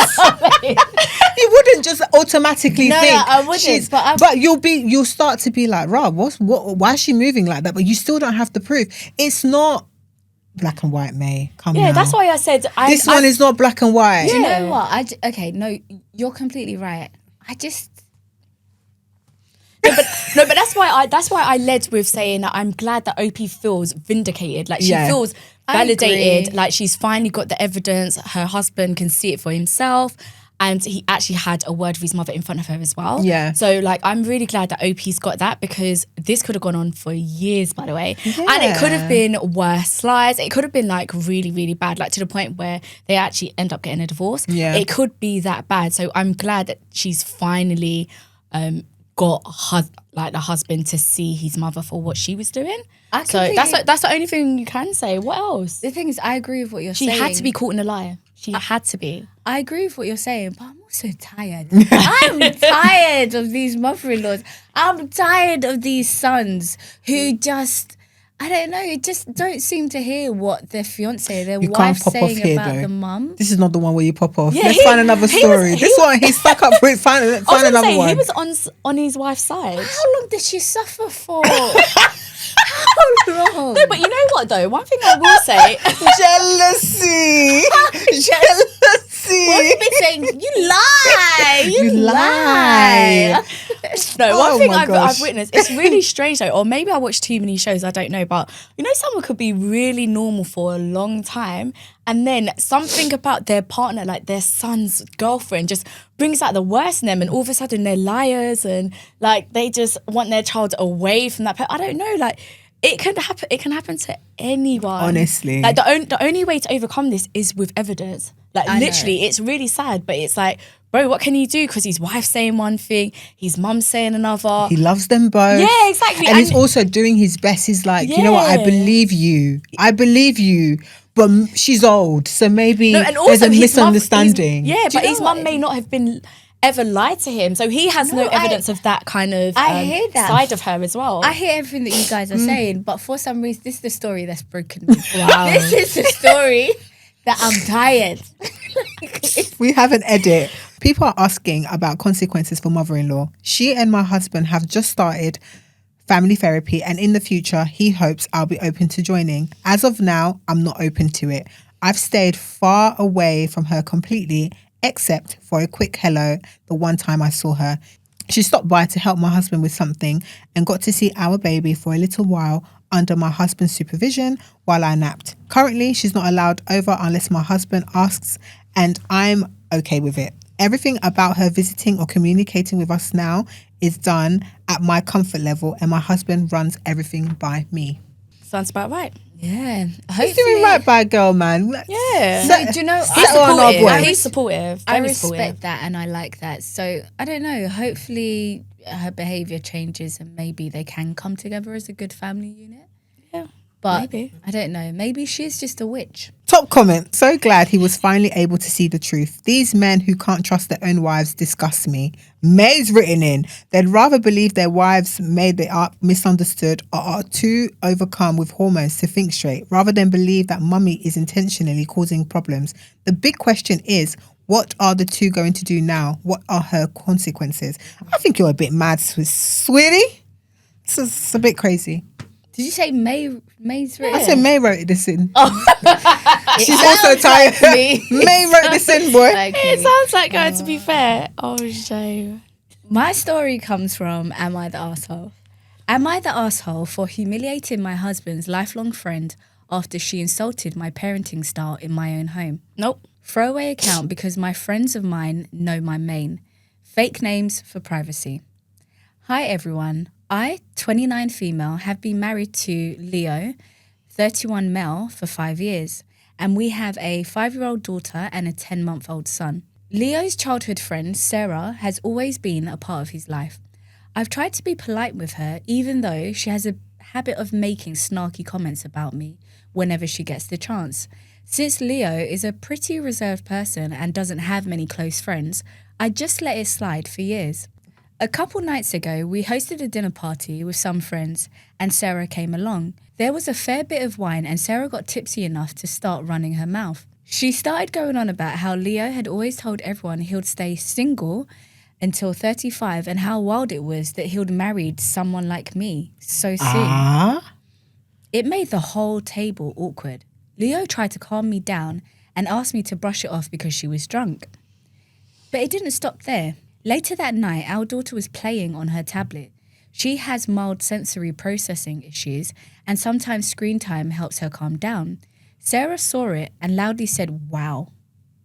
You wouldn't just automatically think. No, I wouldn't. But you'll start to be like, Rob, why is she moving like that? But you still don't have the proof. It's not black and white, May. Come Yeah, now. that's why I said This one is not black and white. Do you know what? Okay, no, you're completely right. but that's why I led with saying that I'm glad that OP feels vindicated. Like she feels validated. Like she's finally got the evidence. Her husband can see it for himself. And he actually had a word with his mother in front of her as well. Yeah. So like, I'm really glad that OP's got that, because this could have gone on for years, by the way. Yeah. And it could have been worse lies. It could have been like really, really bad, like to the point where they actually end up getting a divorce. Yeah. It could be that bad. So I'm glad that she's finally got the husband to see his mother for what she was doing. So that's the only thing you can say. What else? The thing is, I agree with what you're saying. She had to be caught in a lie. She had to be. I agree with what you're saying, but I'm also tired. I'm tired of these mother-in-laws. I'm tired of these sons who just, I don't know, just don't seem to hear what their fiance, their wife saying about the mum. This is not the one where you pop off. Yeah, Let's find another story. This one, he's stuck up with find another one. He was on his wife's side. How long did she suffer for? How long? No, but you know what though? One thing I will say... Jealousy! Jealousy! What have you been saying? You lie! You lie! No, one thing I've witnessed, it's really strange though, or maybe I watch too many shows, I don't know, but you know someone could be really normal for a long time and then something about their partner, like their son's girlfriend, just brings out the worst in them, and all of a sudden they're liars and like they just want their child away from that person. I don't know, like it can happen to anyone. Honestly. Like the only way to overcome this is with evidence. Like literally, it's really sad, but it's like, bro, what can you do? Because his wife's saying one thing, his mum's saying another. He loves them both. Yeah, exactly. And he's also doing his best. He's like, you know what? I believe you. But she's old, so maybe there's a misunderstanding. But his mum may not have been ever lied to him, so he has no evidence of that kind of side of her as well. I hear everything that you guys are saying, but for some reason, this is the story that's broken me. Wow. This is the story that I'm tired. We have an edit. People are asking about consequences for mother-in-law. She and my husband have just started family therapy, and in the future, he hopes I'll be open to joining. As of now, I'm not open to it. I've stayed far away from her completely, except for a quick hello the one time I saw her. She stopped by to help my husband with something and got to see our baby for a little while under my husband's supervision while I napped. Currently, she's not allowed over unless my husband asks, and I'm okay with it. Everything about her visiting or communicating with us now is done at my comfort level, and my husband runs everything by me. Sounds about right. Yeah. He's doing right by a girl, man. Yeah. No, do you know, He's supportive. I respect that and I like that. So, I don't know, hopefully her behaviour changes and maybe they can come together as a good family unit. Yeah. But maybe. I don't know. Maybe she's just a witch. Top comment. So glad he was finally able to see the truth. These men who can't trust their own wives disgust me. May's written in. They'd rather believe their wives made it up, misunderstood, or are too overcome with hormones to think straight, rather than believe that mummy is intentionally causing problems. The big question is, what are the two going to do now? What are her consequences? I think you're a bit mad, sweetie. It's a bit crazy. Did you say May's written? I said May wrote this in. She's also tired. Me. May wrote this in, boy. Okay. It sounds like her, to be fair. Oh, shame. My story comes from Am I the Arsehole? Am I the arsehole for humiliating my husband's lifelong friend after she insulted my parenting style in my own home? Nope. Throwaway account because my friends of mine know my main. Fake names for privacy. Hi everyone. I, 29 female, have been married to Leo, 31 male, for 5 years. And we have a 5-year-old daughter and a 10-month-old son. Leo's childhood friend, Sarah, has always been a part of his life. I've tried to be polite with her, even though she has a habit of making snarky comments about me whenever she gets the chance. Since Leo is a pretty reserved person and doesn't have many close friends, I just let it slide for years. A couple nights ago, we hosted a dinner party with some friends and Sarah came along. There was a fair bit of wine and Sarah got tipsy enough to start running her mouth. She started going on about how Leo had always told everyone he'll stay single until 35 and how wild it was that he'd married someone like me so soon. It made the whole table awkward. Leo tried to calm me down and asked me to brush it off because she was drunk. But it didn't stop there. Later that night, our daughter was playing on her tablet. She has mild sensory processing issues and sometimes screen time helps her calm down. Sarah saw it and loudly said, "Wow,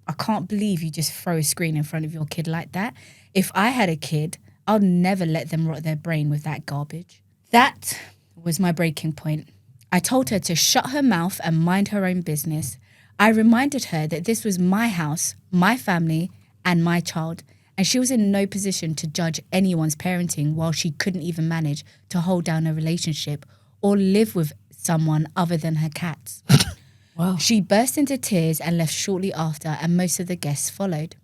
I can't believe you just throw a screen in front of your kid like that. If I had a kid, I'd never let them rot their brain with that garbage." That was my breaking point. I told her to shut her mouth and mind her own business. I reminded her that this was my house, my family, and my child, and she was in no position to judge anyone's parenting while she couldn't even manage to hold down a relationship or live with someone other than her cats. Wow. She burst into tears and left shortly after, and most of the guests followed.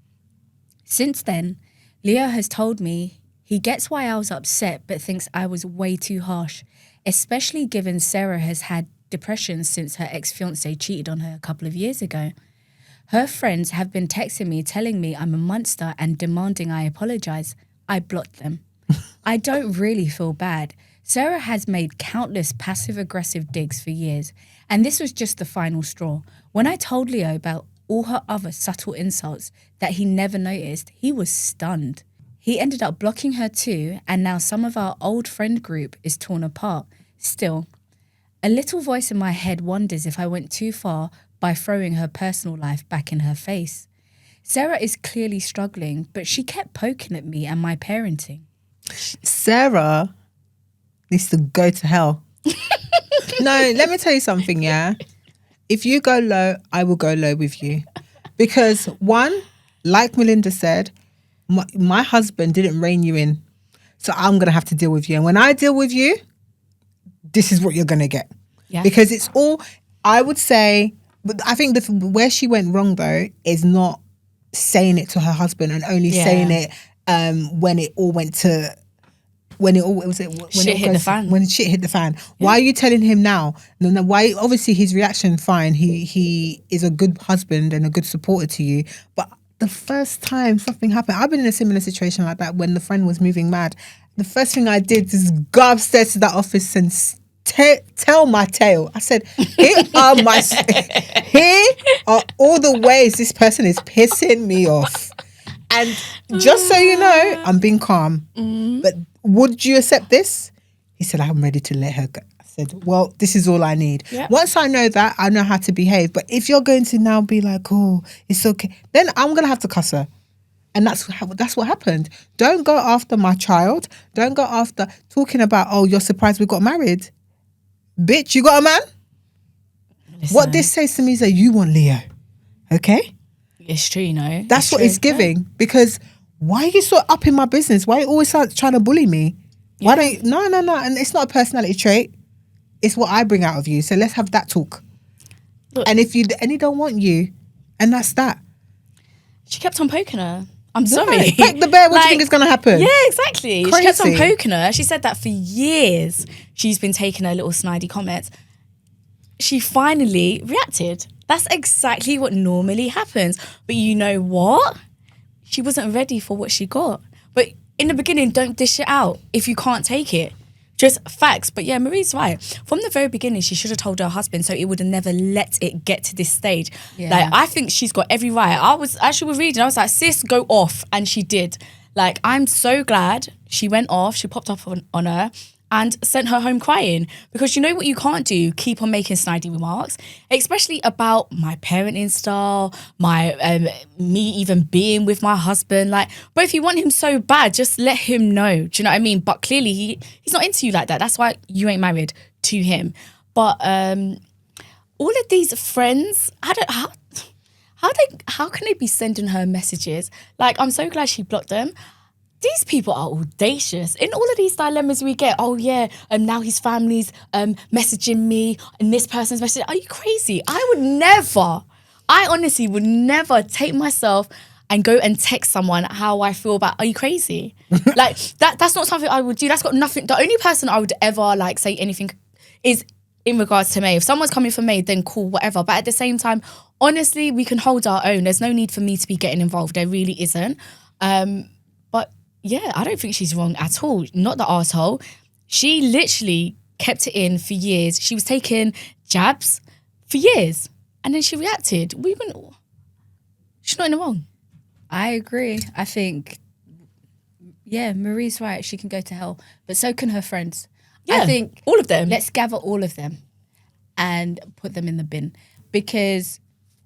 Since then, Leo has told me he gets why I was upset but thinks I was way too harsh, especially given Sarah has had depression since her ex-fiancé cheated on her a couple of years ago. Her friends have been texting me telling me I'm a monster and demanding I apologise. I blocked them. I don't really feel bad. Sarah has made countless passive-aggressive digs for years, and this was just the final straw. When I told Leo about all her other subtle insults that he never noticed, he was stunned. He ended up blocking her too, and now some of our old friend group is torn apart. Still, a little voice in my head wonders if I went too far by throwing her personal life back in her face. Sarah is clearly struggling, but she kept poking at me and my parenting. Sarah needs to go to hell. No, let me tell you something, yeah? If you go low, I will go low with you. Because one, like Melinda said, my husband didn't rein you in. So I'm going to have to deal with you. And when I deal with you, this is what you're going to get. Yeah. Because it's all, I would say, but I think where she went wrong though is not saying it to her husband and only saying it when it all went to, when shit hit the fan. Yeah. Why are you telling him now? No, why? Obviously his reaction, fine. He is a good husband and a good supporter to you. But the first time something happened, I've been in a similar situation like that when the friend was moving mad. The first thing I did is go upstairs to that office and tell my tale. I said, here are all the ways this person is pissing me off. And just so you know, I'm being calm. But would you accept this? He said, I'm ready to let her go. I said, well, this is all I need. Yep. Once I know that, I know how to behave. But if you're going to now be like, oh, it's okay, then I'm going to have to cuss her. And that's what happened. Don't go after my child. Don't go after talking about, oh, you're surprised we got married. Bitch, you got a man? Listen. What this says to me is that you want Leo. Okay? It's true, you know. That's what it's giving. Yeah. Because why are you so up in my business? Why are you always trying to bully me? Yeah. Why don't you? No. And it's not a personality trait. It's what I bring out of you. So let's have that talk. Look, and if you any don't want you, and that's that. She kept on poking her. I'm sorry. Right. Poke the bear, what do you think is going to happen? Yeah, exactly. Crazy. She kept on poking her. She said that for years. She's been taking her little snidey comments. She finally reacted. That's exactly what normally happens. But you know what? She wasn't ready for what she got. But in the beginning, don't dish it out if you can't take it. Just facts. But yeah, Marie's right. From the very beginning, she should have told her husband so it would have never let it get to this stage. Yeah. Like, I think she's got every right. As she was reading, I was like, sis, go off. And she did. Like, I'm so glad she went off. She popped up on her and sent her home crying. Because you know what you can't do? Keep on making snidey remarks, especially about my parenting style, my me even being with my husband. Like, but if you want him so bad, just let him know. Do you know what I mean? But clearly he's not into you like that. That's why you ain't married to him. But all of these friends, how can they be sending her messages? Like, I'm so glad she blocked them. These people are audacious. In all of these dilemmas we get, oh yeah, now his family's messaging me and this person's messaging. Are you crazy? I honestly would never take myself and go and text someone how I feel about, are you crazy? Like, that's not something I would do. That's got nothing, the only person I would ever like say anything is in regards to May. If someone's coming for May, then cool, whatever. But at the same time, honestly, we can hold our own. There's no need for me to be getting involved. There really isn't. But yeah, I don't think she's wrong at all. Not the arsehole. She literally kept it in for years. She was taking jabs for years. And then she reacted. She's not in the wrong. I agree. I think, yeah, Marie's right. She can go to hell. But so can her friends. Yeah, I think all of them. Let's gather all of them and put them in the bin. Because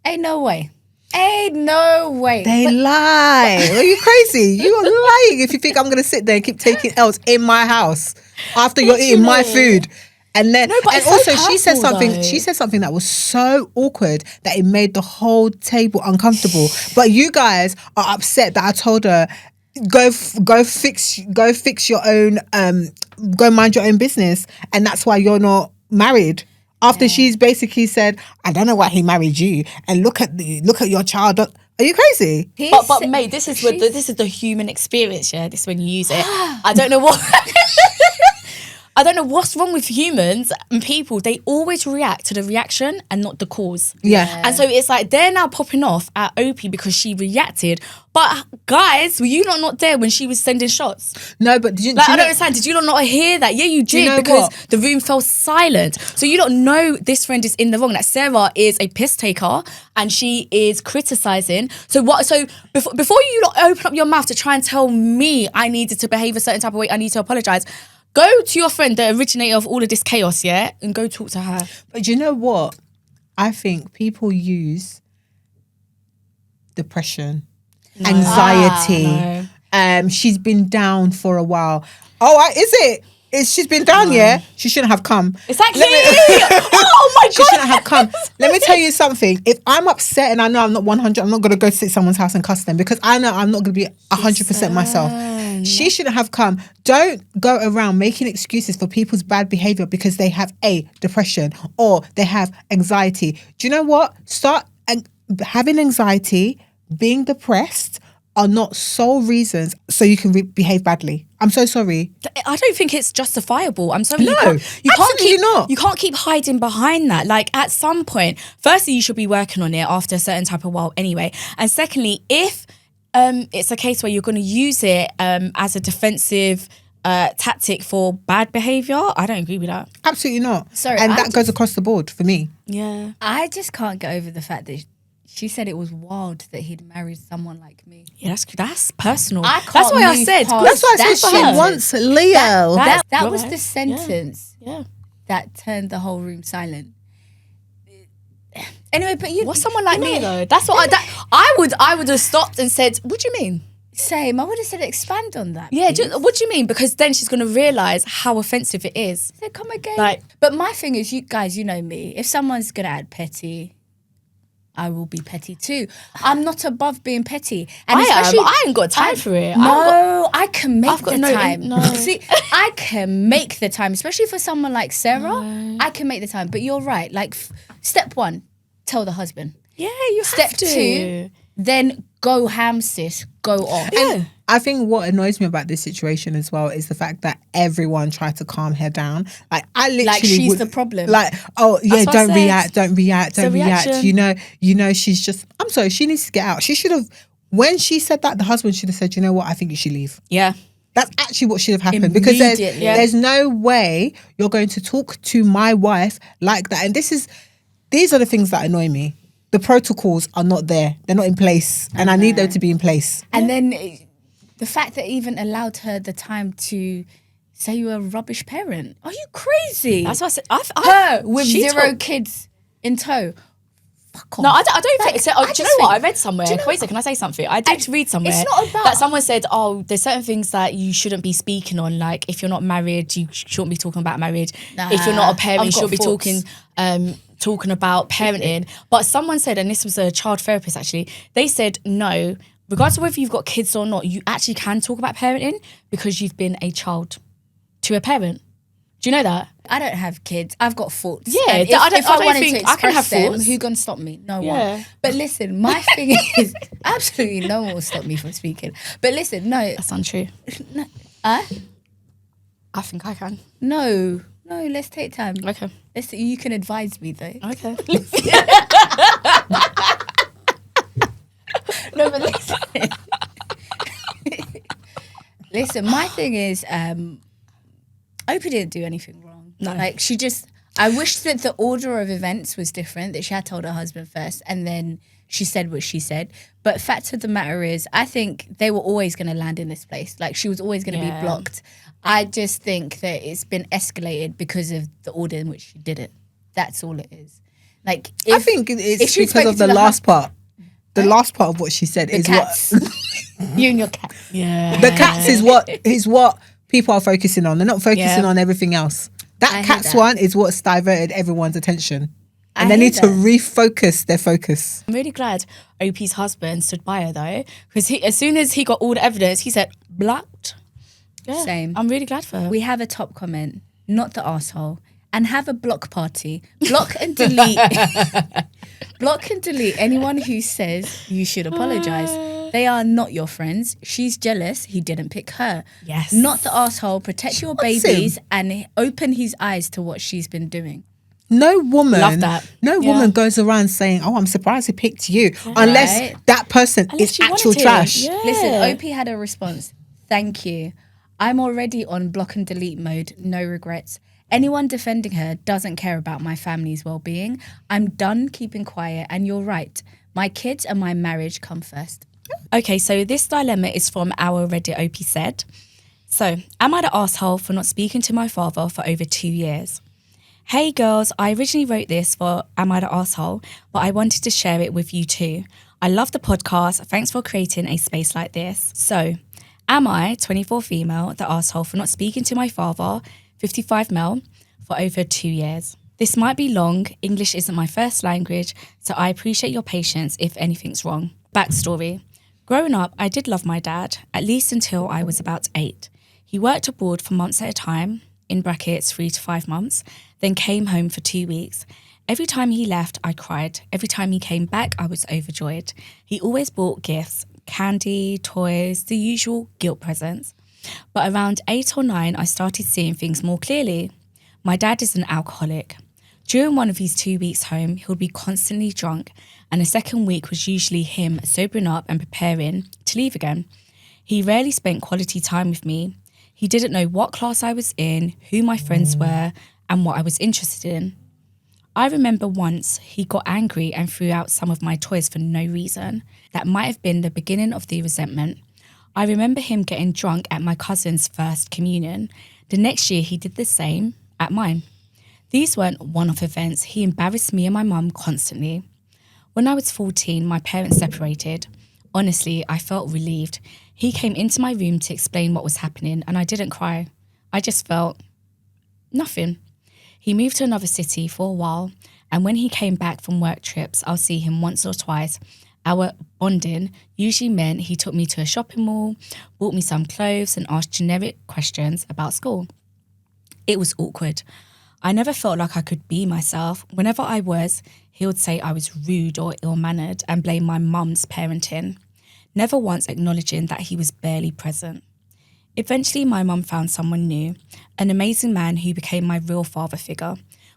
ain't no way. Ain't no way. They lie. Are you crazy? You are lying if you think I'm going to sit there and keep taking L's in my house after you're eating my food. And then, but and it's also so she said powerful, something. though. She said something that was so awkward that it made the whole table uncomfortable. But you guys are upset that I told her go fix your own go mind your own business, and that's why you're not married. After she's basically said, I don't know why he married you, and look at your child. Are you crazy? But mate, this is the human experience. Yeah, this is when you use it. I don't know what's wrong with humans and people. They always react to the reaction and not the cause. Yeah. And so it's like they're now popping off at Opie because she reacted. But guys, were you not there when she was sending shots? No, but did you? Like, I don't understand. Did you not hear that? Yeah, you did, know because what? the room fell silent. So you don't know this friend is in the wrong. That Sarah is a piss taker and she is criticizing. So what? So before you open up your mouth to try and tell me I needed to behave a certain type of way, I need to apologize. Go to your friend, the originator of all of this chaos, yeah, and go talk to her. But you know what? I think people use depression, anxiety. She's been down for a while. Oh, is it? She's been down, yeah? She shouldn't have come. Exactly. Oh my God. She shouldn't have come. Let me tell you something. If I'm upset and I know I'm not 100, I'm not going to go sit someone's house and cuss them because I know I'm not going to be 100% myself. She shouldn't have come. Don't go around making excuses for people's bad behavior because they have depression or they have anxiety. Do you know what? Start having anxiety, being depressed are not sole reasons so you can behave badly. I'm so sorry. I don't think it's justifiable. I'm sorry. No, you can't absolutely not. You can't keep hiding behind that. Like, at some point, firstly, you should be working on it after a certain type of while anyway. And secondly, if it's a case where you're going to use it as a defensive tactic for bad behaviour, I don't agree with that. Absolutely not. Sorry, and that goes across the board for me. Yeah. I just can't get over the fact that she said it was wild that he'd married someone like me. Yeah, that's personal. I can't That's why I move said. past That's why I that said she sentence. wants Leo. That was right. the sentence Yeah. that turned the whole room silent. Anyway, but you... What's someone like me though? That's what I would have stopped and said, what do you mean? Same. I would have said expand on that. Yeah, please. what do you mean? Because then she's going to realise how offensive it is. So come again. Like- but my thing is, you guys, you know me. If someone's going to add petty, I will be petty too. I'm not above being petty. And I ain't got time for it. No, I can make I've got the no- time. no. See, I can make the time, especially for someone like Sarah. I can make the time. But you're right. Like, step one, tell the husband. Yeah, you Step have to. two, then go ham, sis. Go off. Yeah. I think what annoys me about this situation as well is the fact that everyone tried to calm her down. Like, I literally Like she's the problem. Like, oh yeah, That's what I don't said. react. a reaction. You know, she's just. I'm sorry, she needs to get out. She should have. When she said that, the husband should have said, you know what, I think you should leave. Yeah. That's actually what should have happened, because there's no way you're going to talk to my wife like that. And these are the things that annoy me. The protocols are not there. They're not in place. And I need them to be in place. And then the fact that even allowed her the time to say you're a rubbish parent. Are you crazy? That's what I said. Her with 0 kids in tow. Fuck off. No, I don't think so. Do you know what? I read somewhere. Do you know Kwesi, can I say something? I did read somewhere it's not about- that someone said, there's certain things that you shouldn't be speaking on. Like, if you're not married, you shouldn't be talking about marriage. If you're not a parent, you shouldn't be talking about parenting. But someone said, and this was a child therapist actually, they said, no, regardless of whether you've got kids or not, you actually can talk about parenting because you've been a child to a parent. Do you know that? I don't have kids. I've got thoughts. Yeah, and if I wanted to express I can have them, thoughts. who's gonna stop me? No one. But listen, my thing is absolutely no one will stop me from speaking. But listen, no, That's untrue. no, I think I can. no. Let's take time. Okay. You can advise me though. Okay. No, but listen. Listen, my thing is, Opie didn't do anything wrong. No. Like, I wish that the order of events was different, that she had told her husband first and then she said what she said. But fact of the matter is, I think they were always going to land in this place. Like, she was always going to be blocked. I just think that it's been escalated because of the order in which she did it. That's all it is. Like, I think it's because of the last part. The last part of what she said is cats. what You and your cat. Yeah. the cats is what people are focusing on. They're not focusing on everything else. That cats one is what's diverted everyone's attention. And they need to refocus their focus. I'm really glad OP's husband stood by her though, because as soon as he got all the evidence, he said, blocked. Yeah, Same. I'm really glad for her. We have a top comment, not the asshole, and have a block party. Block and delete. Block and delete anyone who says you should apologise. They are not your friends. She's jealous. He didn't pick her. Yes. Not the asshole. Protect your babies and open his eyes to what she's been doing. No woman, Love that. woman goes around saying, "Oh, I'm surprised he picked you," unless that person is she actual wanted him. trash. Yeah. Listen, OP had a response. Thank you. I'm already on block and delete mode. No regrets. Anyone defending her doesn't care about my family's well-being. I'm done keeping quiet, and you're right. My kids and my marriage come first. Okay, so this dilemma is from our Reddit OP said. So, am I the asshole for not speaking to my father for over 2 years? Hey girls, I originally wrote this for Am I the Asshole, but I wanted to share it with you too. I love the podcast. Thanks for creating a space like this. So, am I, 24 female, the asshole for not speaking to my father, 55 male, for over 2 years? This might be long. English isn't my first language, so I appreciate your patience if anything's wrong. Backstory. Growing up, I did love my dad, at least until I was about 8. He worked abroad for months at a time, in brackets 3 to 5 months, then came home for 2 weeks. Every time he left, I cried. Every time he came back, I was overjoyed. He always bought gifts, candy, toys, the usual guilt presents. But around 8 or 9, I started seeing things more clearly. My dad is an alcoholic. During one of his 2 weeks home, he would be constantly drunk, and the second week was usually him sobering up and preparing to leave again. He rarely spent quality time with me. He didn't know what class I was in, who my friends were, and what I was interested in. I remember once he got angry and threw out some of my toys for no reason. That might have been the beginning of the resentment. I remember him getting drunk at my cousin's first communion. The next year he did the same at mine. These weren't one-off events. He embarrassed me and my mum constantly. When I was 14, my parents separated. Honestly, I felt relieved. He came into my room to explain what was happening and I didn't cry. I just felt nothing. He moved to another city for a while, and when he came back from work trips, I'll see him once or twice. Our bonding usually meant he took me to a shopping mall, bought me some clothes and asked generic questions about school. It was awkward. I never felt like I could be myself. Whenever I was, he would say I was rude or ill-mannered and blame my mum's parenting, never once acknowledging that he was barely present. Eventually, my mum found someone new, an amazing man who became my real father figure.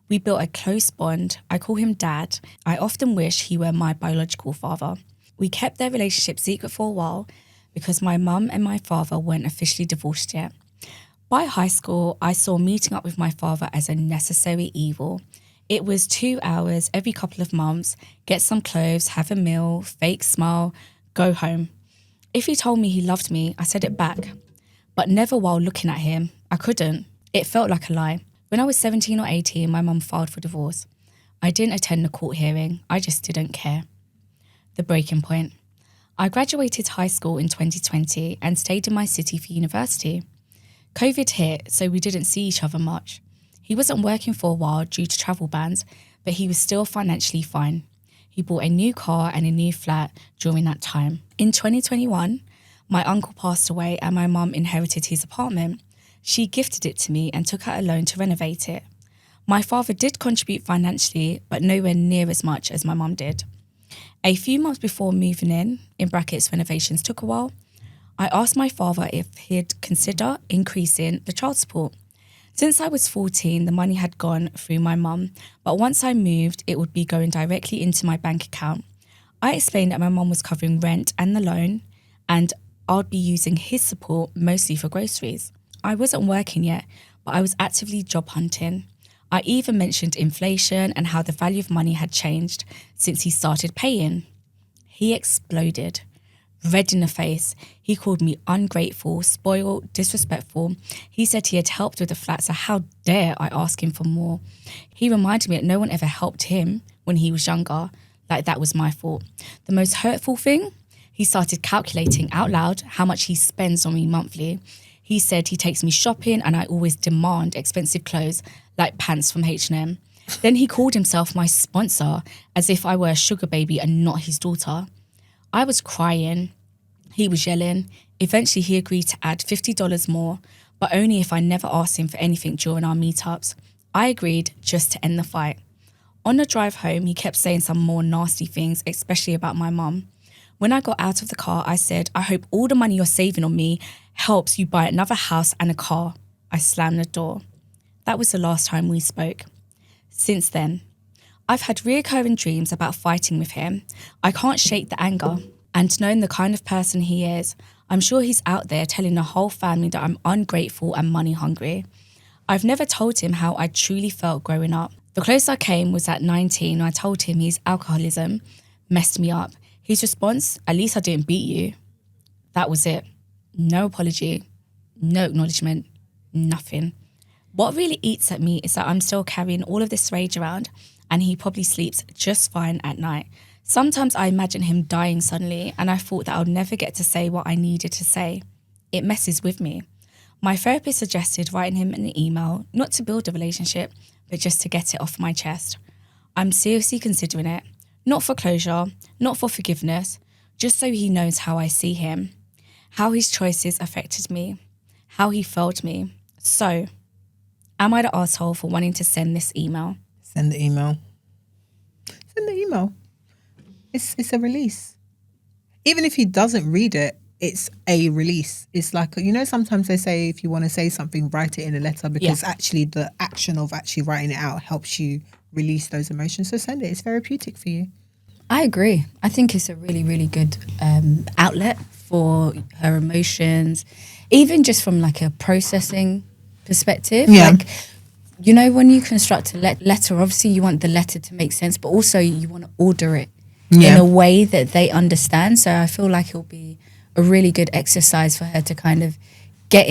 We built a close bond. I call him Dad. I often wish he were my biological father. We kept their relationship secret for a while. because my mum and my father weren't officially divorced yet. By high school, I saw meeting up with my father as a necessary evil. It was 2 hours every couple of months, get some clothes, have a meal, fake smile, go home. If he told me he loved me, I said it back, but never while looking at him. I couldn't. It felt like a lie. When I was 17 or 18, my mum filed for divorce. I didn't attend the court hearing. I just didn't care. The breaking point. I graduated high school in 2020 and stayed in my city for university. COVID hit, so we didn't see each other much. He wasn't working for a while due to travel bans, but he was still financially fine. He bought a new car and a new flat during that time. In 2021, my uncle passed away and my mum inherited his apartment. She gifted it to me and took out a loan to renovate it. My father did contribute financially, but nowhere near as much as my mum did. A few months before moving in brackets, renovations took a while, I asked my father if he'd consider increasing the child support. Since I was 14, the money had gone through my mum, but once I moved, it would be going directly into my bank account. I explained that my mum was covering rent and the loan, and I'd be using his support mostly for groceries. I wasn't working yet, but I was actively job hunting. I even mentioned inflation and how the value of money had changed since he started paying. He exploded. Red in the face. He called me ungrateful, spoiled, disrespectful. He said he had helped with the flat, so how dare I ask him for more? He reminded me that no one ever helped him when he was younger, like that was my fault. The most hurtful thing, he started calculating out loud how much he spends on me monthly. He said he takes me shopping and I always demand expensive clothes like pants from H&M. Then he called himself my sponsor as if I were a sugar baby and not his daughter. I was crying. He was yelling. Eventually he agreed to add $50 more, but only if I never asked him for anything during our meetups. I agreed just to end the fight. On the drive home, he kept saying some more nasty things, especially about my mum. When I got out of the car, I said, I hope all the money you're saving on me helps you buy another house and a car. I slammed the door. That was the last time we spoke. Since then, I've had reoccurring dreams about fighting with him. I can't shake the anger. And knowing the kind of person he is, I'm sure he's out there telling the whole family that I'm ungrateful and money hungry. I've never told him how I truly felt growing up. The closest I came was at 19 when I told him his alcoholism messed me up. His response, at least I didn't beat you. That was it. No apology, no acknowledgement, nothing. What really eats at me is that I'm still carrying all of this rage around and he probably sleeps just fine at night. Sometimes I imagine him dying suddenly and I thought that I would never get to say what I needed to say. It messes with me. My therapist suggested writing him an email, not to build a relationship, but just to get it off my chest. I'm seriously considering it. Not for closure, not for forgiveness, just so he knows how I see him, how his choices affected me, how he felt me. So, am I the asshole for wanting to send this email? Send the email. Send the email. It's a release. Even if he doesn't read it, it's a release. It's like, sometimes they say if you want to say something, write it in a letter because actually the action of actually writing it out helps you release those emotions. So send it. It's therapeutic for you. I agree. I think it's a really, really good outlet for her emotions, even just from like a processing perspective. Yeah. Like, when you construct a letter, obviously you want the letter to make sense, but also you want to order it in a way that they understand. So I feel like it'll be a really good exercise for her to kind of get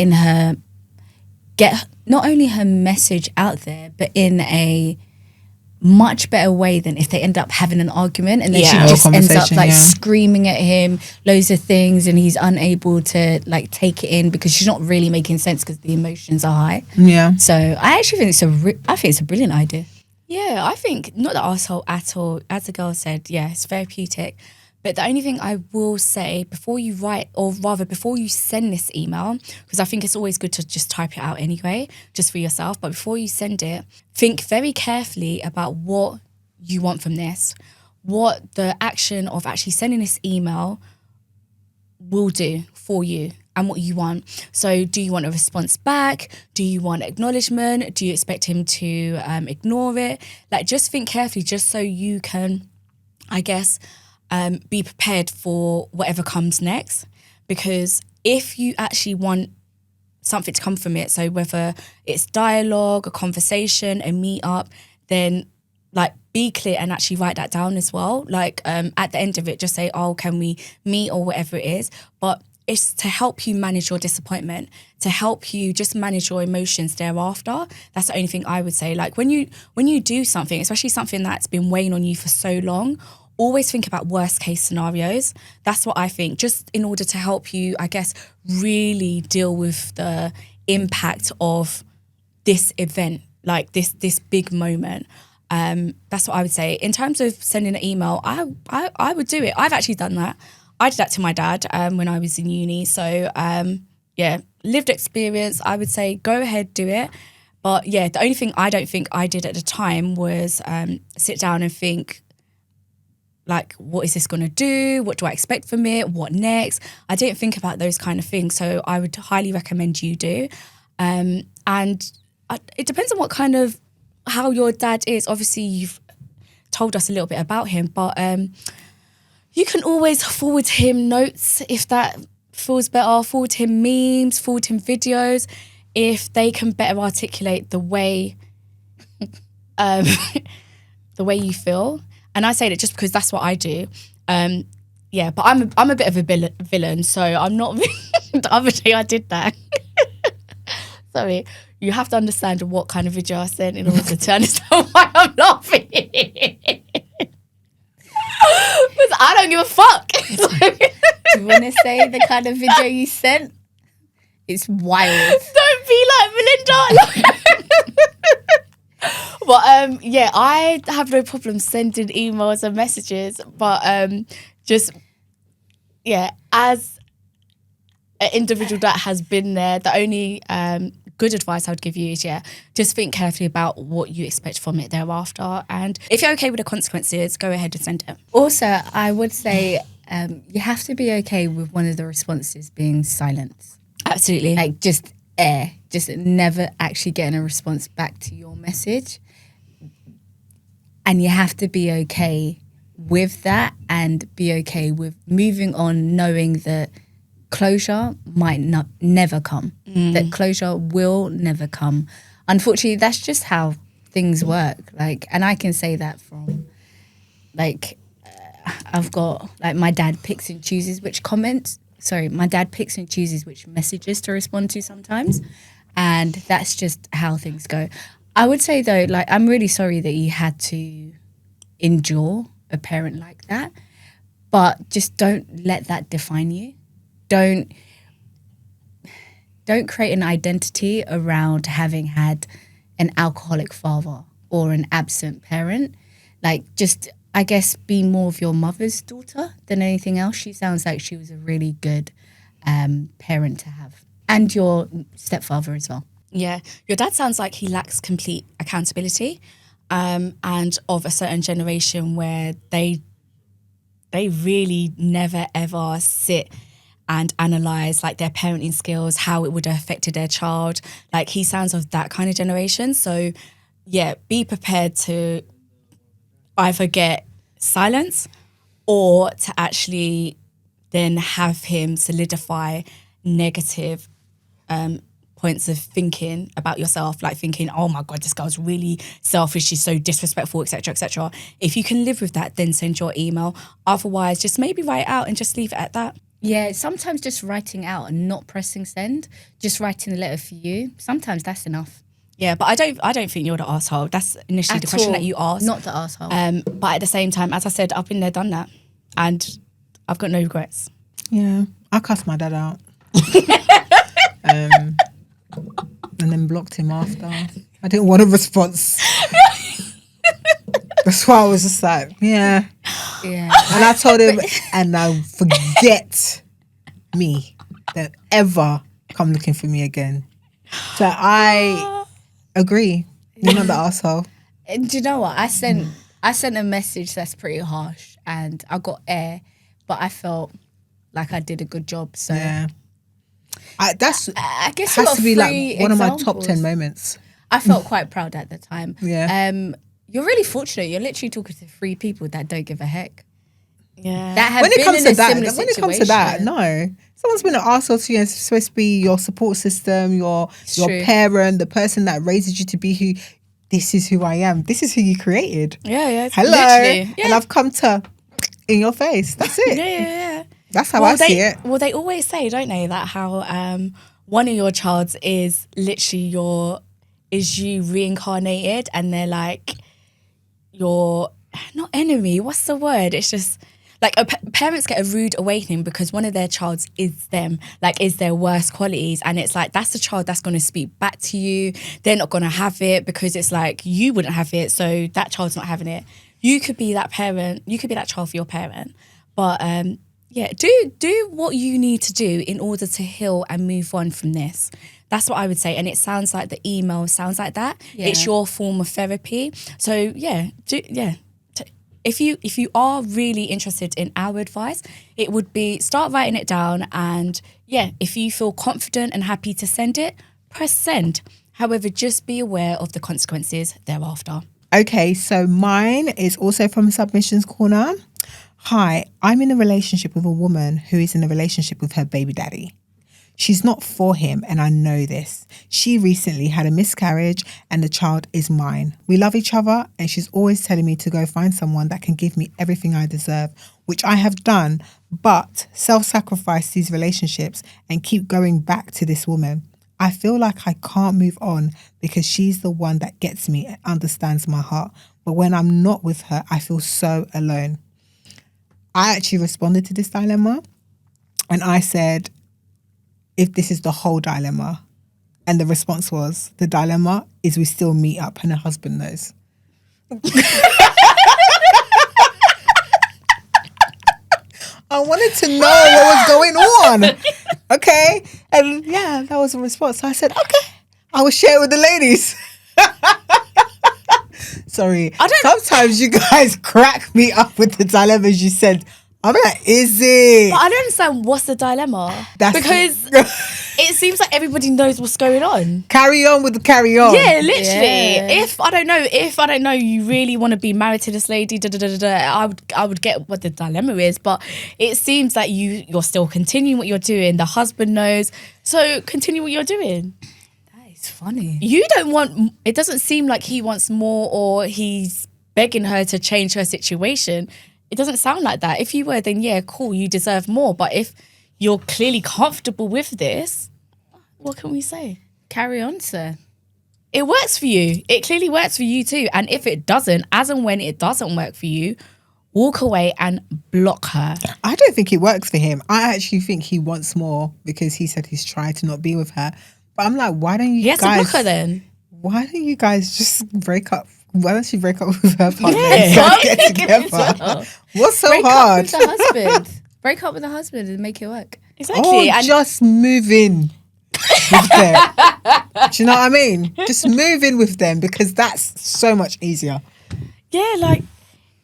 not only her message out there, but in a much better way than if they end up having an argument and then she just ends up screaming at him loads of things and he's unable to like take it in because she's not really making sense because the emotions are high. Yeah. So I actually think it's a brilliant idea. Yeah, I think not the asshole at all. As the girl said, yeah, it's therapeutic. But the only thing I will say before you write, or rather before you send this email, because I think it's always good to just type it out anyway, just for yourself. But before you send it, think very carefully about what you want from this, what the action of actually sending this email will do for you and what you want. So do you want a response back? Do you want acknowledgement? Do you expect him to ignore it? Like, just think carefully just so you can, I guess, be prepared for whatever comes next. because if you actually want something to come from it, so whether it's dialogue, a conversation, a meet up, then like be clear and actually write that down as well. Like at the end of it, just say, oh, can we meet or whatever it is. But it's to help you manage your disappointment, to help you just manage your emotions thereafter. That's the only thing I would say. Like when you do something, especially something that's been weighing on you for so long, always think about worst case scenarios. That's what I think, just in order to help you, I guess, really deal with the impact of this event, like this big moment. That's what I would say. In terms of sending an email, I would do it. I've actually done that. I did that to my dad when I was in uni. So yeah, lived experience, I would say go ahead, do it. But yeah, the only thing I don't think I did at the time was sit down and think, like, what is this going to do? What do I expect from it? What next? I didn't think about those kind of things. So I would highly recommend you do. And it depends on what kind of, how your dad is. Obviously, you've told us a little bit about him, but you can always forward him notes if that feels better. Forward him memes, forward him videos if they can better articulate the way the way you feel. And I say that just because that's what I do. Yeah, but I'm a bit of a villain, so I'm not. The other day I did that. Sorry, you have to understand what kind of video I sent in order to understand why I'm laughing. Because I don't give a fuck. Do you want to say the kind of video you sent? It's wild. Don't be like Melinda. But yeah, I have no problem sending emails and messages. But just, yeah, as an individual that has been there, the only good advice I would give you is, yeah, just think carefully about what you expect from it thereafter. And if you're okay with the consequences, go ahead and send it. Also, I would say you have to be okay with one of the responses being silence. Absolutely. Like just never actually getting a response back to your message. And you have to be okay with that and be okay with moving on, knowing that closure might never come, that closure will never come. Unfortunately, that's just how things work. Like, and I can say that from, like, I've got, like, my dad picks and chooses which messages to respond to sometimes. And that's just how things go. I would say, though, like, I'm really sorry that you had to endure a parent like that, but just don't let that define you. Don't create an identity around having had an alcoholic father or an absent parent. Like, just, I guess, be more of your mother's daughter than anything else. She sounds like she was a really good parent to have. And your stepfather as well. Yeah, your dad sounds like he lacks complete accountability, and of a certain generation where they really never ever sit and analyze, like, their parenting skills, how it would have affected their child. Like, he sounds of that kind of generation. So yeah, be prepared to either get silence or to actually then have him solidify negative points of thinking about yourself, like thinking, oh my God, this girl's really selfish, she's so disrespectful, etc., etc. If you can live with that, then send your email. Otherwise, just maybe write it out and just leave it at that. Yeah, sometimes just writing out and not pressing send, just writing a letter for you, sometimes that's enough. Yeah, but I don't think you're the asshole. That's initially the question that you asked. Not the asshole. But at the same time, as I said, I've been there, done that, and I've got no regrets. Yeah, I cussed my dad out. And then blocked him after. I didn't want a response. That's why I was just like, yeah. Yeah. And I told him, and now forget me, don't ever come looking for me again. So I agree. You're not the asshole. And do you know what? I sent a message that's pretty harsh, and I got air, but I felt like I did a good job. So Yeah. I guess has to be like one of my top 10 moments. I felt quite proud at the time. Yeah. You're really fortunate. You're literally talking to 3 people that don't give a heck. Yeah. that have When it been comes in to a that, similar when it comes to that, situation. no. Someone's been an arsehole to you. It's supposed to be your support system, your true. parent, the person that raises you to be who. This is who I am. This is who you created. Yeah. Hello, Literally. Yeah. and I've come to in your face. That's it. Yeah. That's how I see it. Well, they always say, don't they, that how one of your childs is literally you reincarnated, and they're like your not enemy. What's the word? It's just like parents get a rude awakening because one of their childs is them, like is their worst qualities, and it's like that's the child that's going to speak back to you. They're not going to have it because it's like you wouldn't have it, so that child's not having it. You could be that parent. You could be that child for your parent, but yeah, do what you need to do in order to heal and move on from this. That's what I would say. And it sounds like the email sounds like that. Yeah. It's your form of therapy. So yeah, if you are really interested in our advice, it would be start writing it down, and yeah, if you feel confident and happy to send it, press send. However, just be aware of the consequences thereafter. Okay, so mine is also from Submissions Corner. Hi, I'm in a relationship with a woman who is in a relationship with her baby daddy. She's not for him, and I know this. She recently had a miscarriage and the child is mine. We love each other, and she's always telling me to go find someone that can give me everything I deserve, which I have done, but self-sacrifice these relationships and keep going back to this woman. I feel like I can't move on because she's the one that gets me and understands my heart. But when I'm not with her, I feel so alone. I actually responded to this dilemma and I said, if this is the whole dilemma, and the response was, the dilemma is we still meet up and her husband knows. I wanted to know what was going on. Okay. And yeah, that was a response. So I said, okay, I will share it with the ladies. Sorry. Sometimes you guys crack me up with the dilemmas you said. I'm like, is it? But I don't understand what's the dilemma. Because it seems like everybody knows what's going on. Carry on with the carry on. Yeah, literally. Yeah. If I don't know, you really want to be married to this lady, I would get what the dilemma is. But it seems like you're still continuing what you're doing. The husband knows, so continue what you're doing. It's funny. You don't want. It doesn't seem like he wants more, or he's begging her to change her situation. It doesn't sound like that. If you were, then yeah, cool, you deserve more. But if you're clearly comfortable with this, what can we say? Carry on, sir. It works for you. It clearly works for you too. And if it doesn't, as and when it doesn't work for you, walk away and block her. I don't think it works for him. I actually think he wants more because he said he's tried to not be with her. But I'm like, why don't you He has guys... to block her then. Why don't you guys just break up? Why don't you break up with her partner Yeah. and get together? What's so Break hard? up with the husband. Break up with the husband and make it work. Exactly. Or And just move in with them. Do you know what I mean? Just move in with them because that's so much easier. yeah, like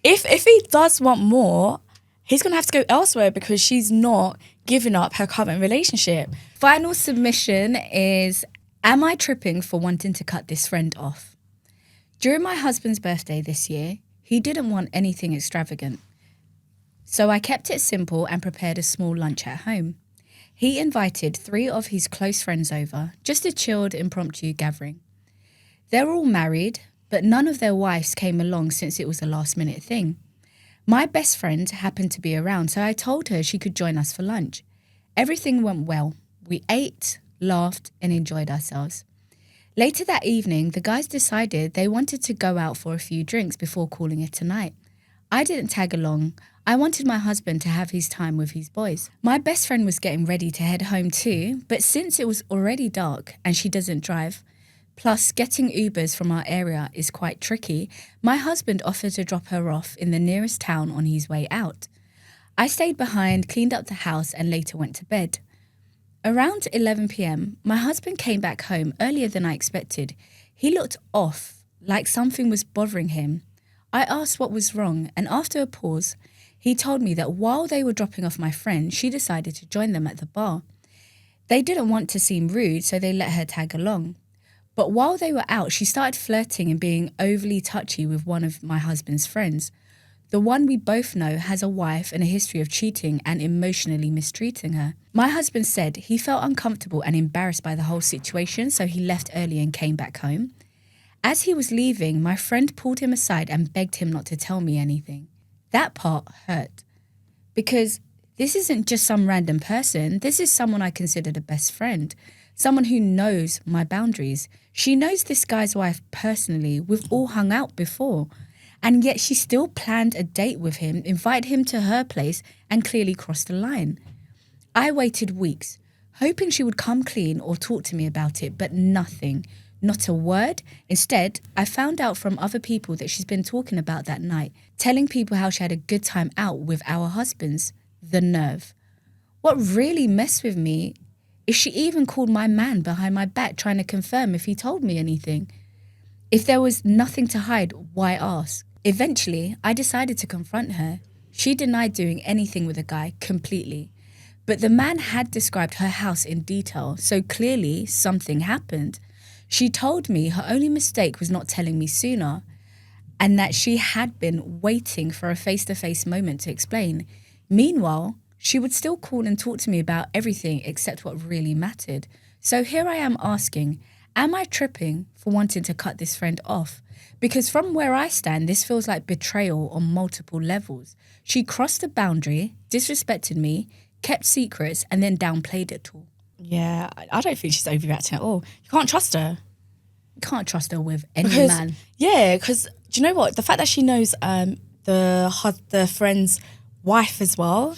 if he does want more, he's gonna have to go elsewhere because she's not giving up her current relationship. Final submission is, am I tripping for wanting to cut this friend off? During my husband's birthday this year, he didn't want anything extravagant. So I kept it simple and prepared a small lunch at home. He invited 3 of his close friends over, just a chilled, impromptu gathering. They're all married, but none of their wives came along since it was a last-minute thing. My best friend happened to be around, so I told her she could join us for lunch. Everything went well. We ate, laughed, and enjoyed ourselves. Later that evening, the guys decided they wanted to go out for a few drinks before calling it a night. I didn't tag along. I wanted my husband to have his time with his boys. My best friend was getting ready to head home too, but since it was already dark and she doesn't drive, plus getting Ubers from our area is quite tricky, my husband offered to drop her off in the nearest town on his way out. I stayed behind, cleaned up the house, and later went to bed. Around 11 p.m, my husband came back home earlier than I expected. He looked off, like something was bothering him. I asked what was wrong, and after a pause, he told me that while they were dropping off my friend, she decided to join them at the bar. They didn't want to seem rude, so they let her tag along. But while they were out, she started flirting and being overly touchy with one of my husband's friends. The one we both know has a wife and a history of cheating and emotionally mistreating her. My husband said he felt uncomfortable and embarrassed by the whole situation, so he left early and came back home. As he was leaving, my friend pulled him aside and begged him not to tell me anything. That part hurt. Because this isn't just some random person. This is someone I considered a best friend. Someone who knows my boundaries. She knows this guy's wife personally. We've all hung out before. And yet she still planned a date with him, invited him to her place, and clearly crossed the line. I waited weeks, hoping she would come clean or talk to me about it, but nothing. Not a word. Instead, I found out from other people that she's been talking about that night, telling people how she had a good time out with our husbands. The nerve. What really messed with me is she even called my man behind my back trying to confirm if he told me anything. If there was nothing to hide, why ask? Eventually, I decided to confront her. She denied doing anything with the guy completely. But the man had described her house in detail, so clearly something happened. She told me her only mistake was not telling me sooner, and that she had been waiting for a face-to-face moment to explain. Meanwhile, she would still call and talk to me about everything except what really mattered. So here I am asking, am I tripping for wanting to cut this friend off? Because from where I stand, this feels like betrayal on multiple levels. She crossed a boundary, disrespected me, kept secrets, and then downplayed it all. Yeah, I don't think she's overreacting at all. You can't trust her. You can't trust her with any man. Yeah, because do you know what? The fact that she knows the friend's wife as well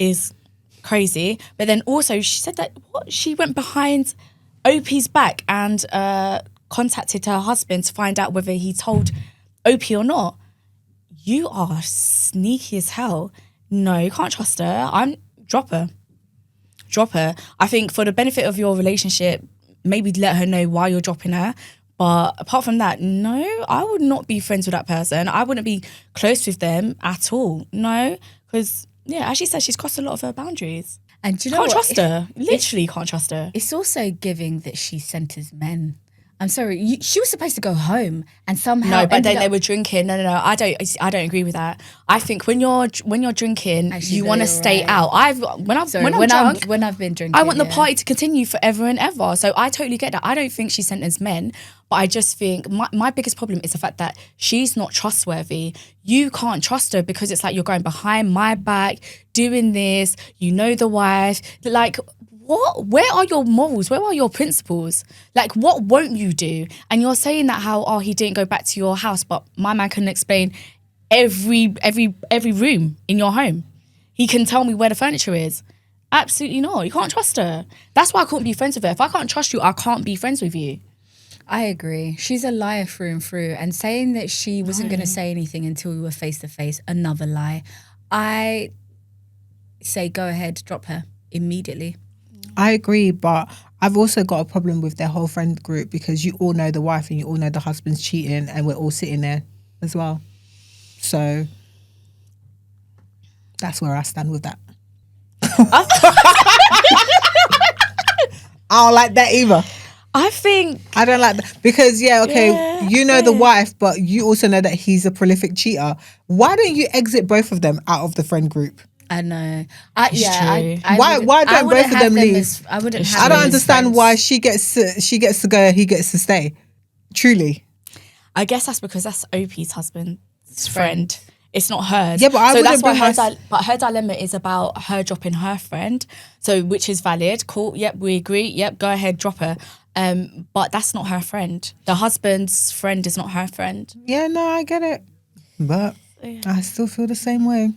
is crazy. But then also she said that she went behind Opie's back and contacted her husband to find out whether he told Opie or not. You are sneaky as hell. No, you can't trust her. Drop her. I think for the benefit of your relationship, maybe let her know why you're dropping her. But apart from that, no, I would not be friends with that person. I wouldn't be close with them at all. No, because, yeah, as she said, she's crossed a lot of her boundaries. And do you know Can't what? trust her. Literally can't trust her. It's also giving that she centers men. I'm sorry, she was supposed to go home and somehow. No, but then they were drinking. No. I don't agree with that. I think when you're drinking, Actually, you no, want to you're stay right. out. When I've been drinking, I want the party to continue forever and ever. So I totally get that. I don't think she centers men, but I just think my biggest problem is the fact that she's not trustworthy. You can't trust her because it's like you're going behind my back, doing this. You know the wife, like. What? Where are your morals? Where are your principles? Like, what won't you do? And you're saying that he didn't go back to your house, but my man can explain every room in your home. He can tell me where the furniture is. Absolutely not. You can't trust her. That's why I couldn't be friends with her. If I can't trust you, I can't be friends with you. I agree. She's a liar through and through. And saying that she wasn't going to say anything until we were face to face, another lie. I say go ahead, drop her immediately. I agree, but I've also got a problem with their whole friend group because you all know the wife and you all know the husband's cheating and we're all sitting there as well. So that's where I stand with that. I don't like that either. I don't like that because you know the wife, but you also know that he's a prolific cheater. Why don't you exit both of them out of the friend group? I know. Why don't both of them leave? I wouldn't. I don't understand why she gets to go, he gets to stay. Truly, I guess that's because that's Opie's husband's friend. It's not hers. Yeah, but that's why but her dilemma is about her dropping her friend. So which is valid. Cool. Yep, we agree. Yep, go ahead, drop her. But that's not her friend. The husband's friend is not her friend. Yeah, no, I get it, but I still feel the same way.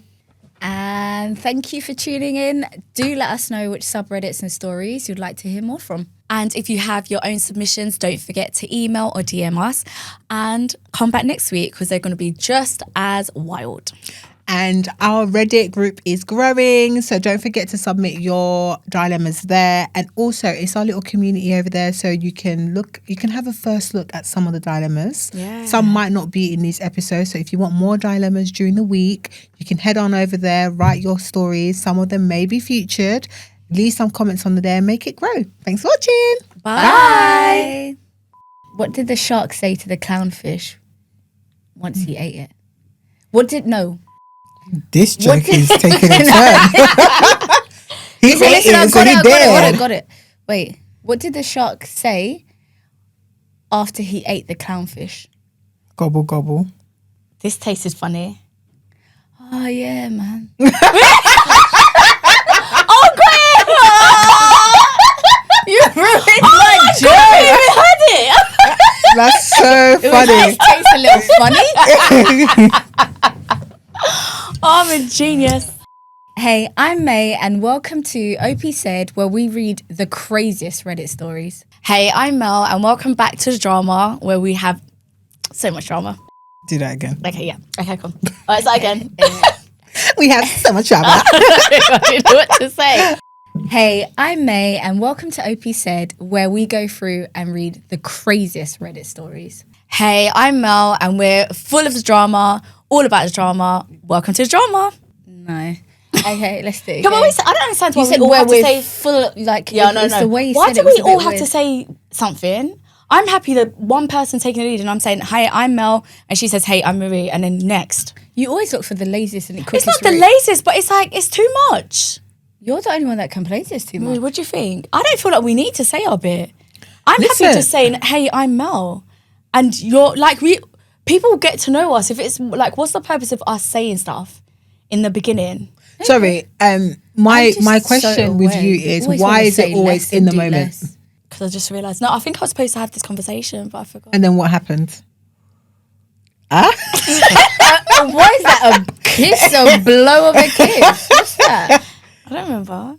And thank you for tuning in. Do let us know which subreddits and stories you'd like to hear more from. And if you have your own submissions, don't forget to email or DM us and come back next week because they're going to be just as wild. And our Reddit group is growing, so don't forget to submit your dilemmas there. And also, it's our little community over there, so you can have a first look at some of the dilemmas. Yeah. Some might not be in these episodes, so if you want more dilemmas during the week, you can head on over there, write your stories. Some of them may be featured. Leave some comments on there, make it grow. Thanks for watching. Bye. What did the shark say to the clownfish once he ate it? This joke is taking a turn. He ate it, so he did. Got it. Wait, what did the shark say after he ate the clownfish? Gobble, gobble. This tasted funny. Oh, yeah, man. Oh, great! You ruined my joke. I heard it. That's so funny. It tastes a little funny. Oh, I'm a genius. Hey, I'm May, and welcome to OP Said, where we read the craziest Reddit stories. Hey, I'm Mel, and welcome back to the drama, where we have so much drama. Do that again. Okay, yeah. Okay, cool. All right, start again. We have so much trouble. I didn't know what to say. Hey, I'm May, and welcome to OP Said, where we go through and read the craziest Reddit stories. Hey, I'm Mel, and we're full of the drama, all about the drama. Welcome to the drama. No. Okay, let's do it. Come on, I don't understand why You we said all where have to we're say... full of, like, Yeah, it's the way you why said do it was we a bit all have weird. to say something? I'm happy that one person taking the lead and I'm saying, hey, I'm Mel, and she says, hey, I'm Marie, and then next. You always look for the laziest and the quickest It's not the route. laziest, but it's like, it's too much. You're the only one that complains it's too much. What do you think? I don't feel like we need to say our bit. I'm happy Listen. just saying, hey, I'm Mel. And you're like, people get to know us. If it's like, what's the purpose of us saying stuff in the beginning? Sorry, my I'm just question so with aware. you is, Always why wanna is it say always less in and the do moment? less. Because I just realised, no, I think I was supposed to have this conversation, but I forgot. And then what happened? Ah? What is that? A kiss? A blow of a kiss? What's that? I don't remember.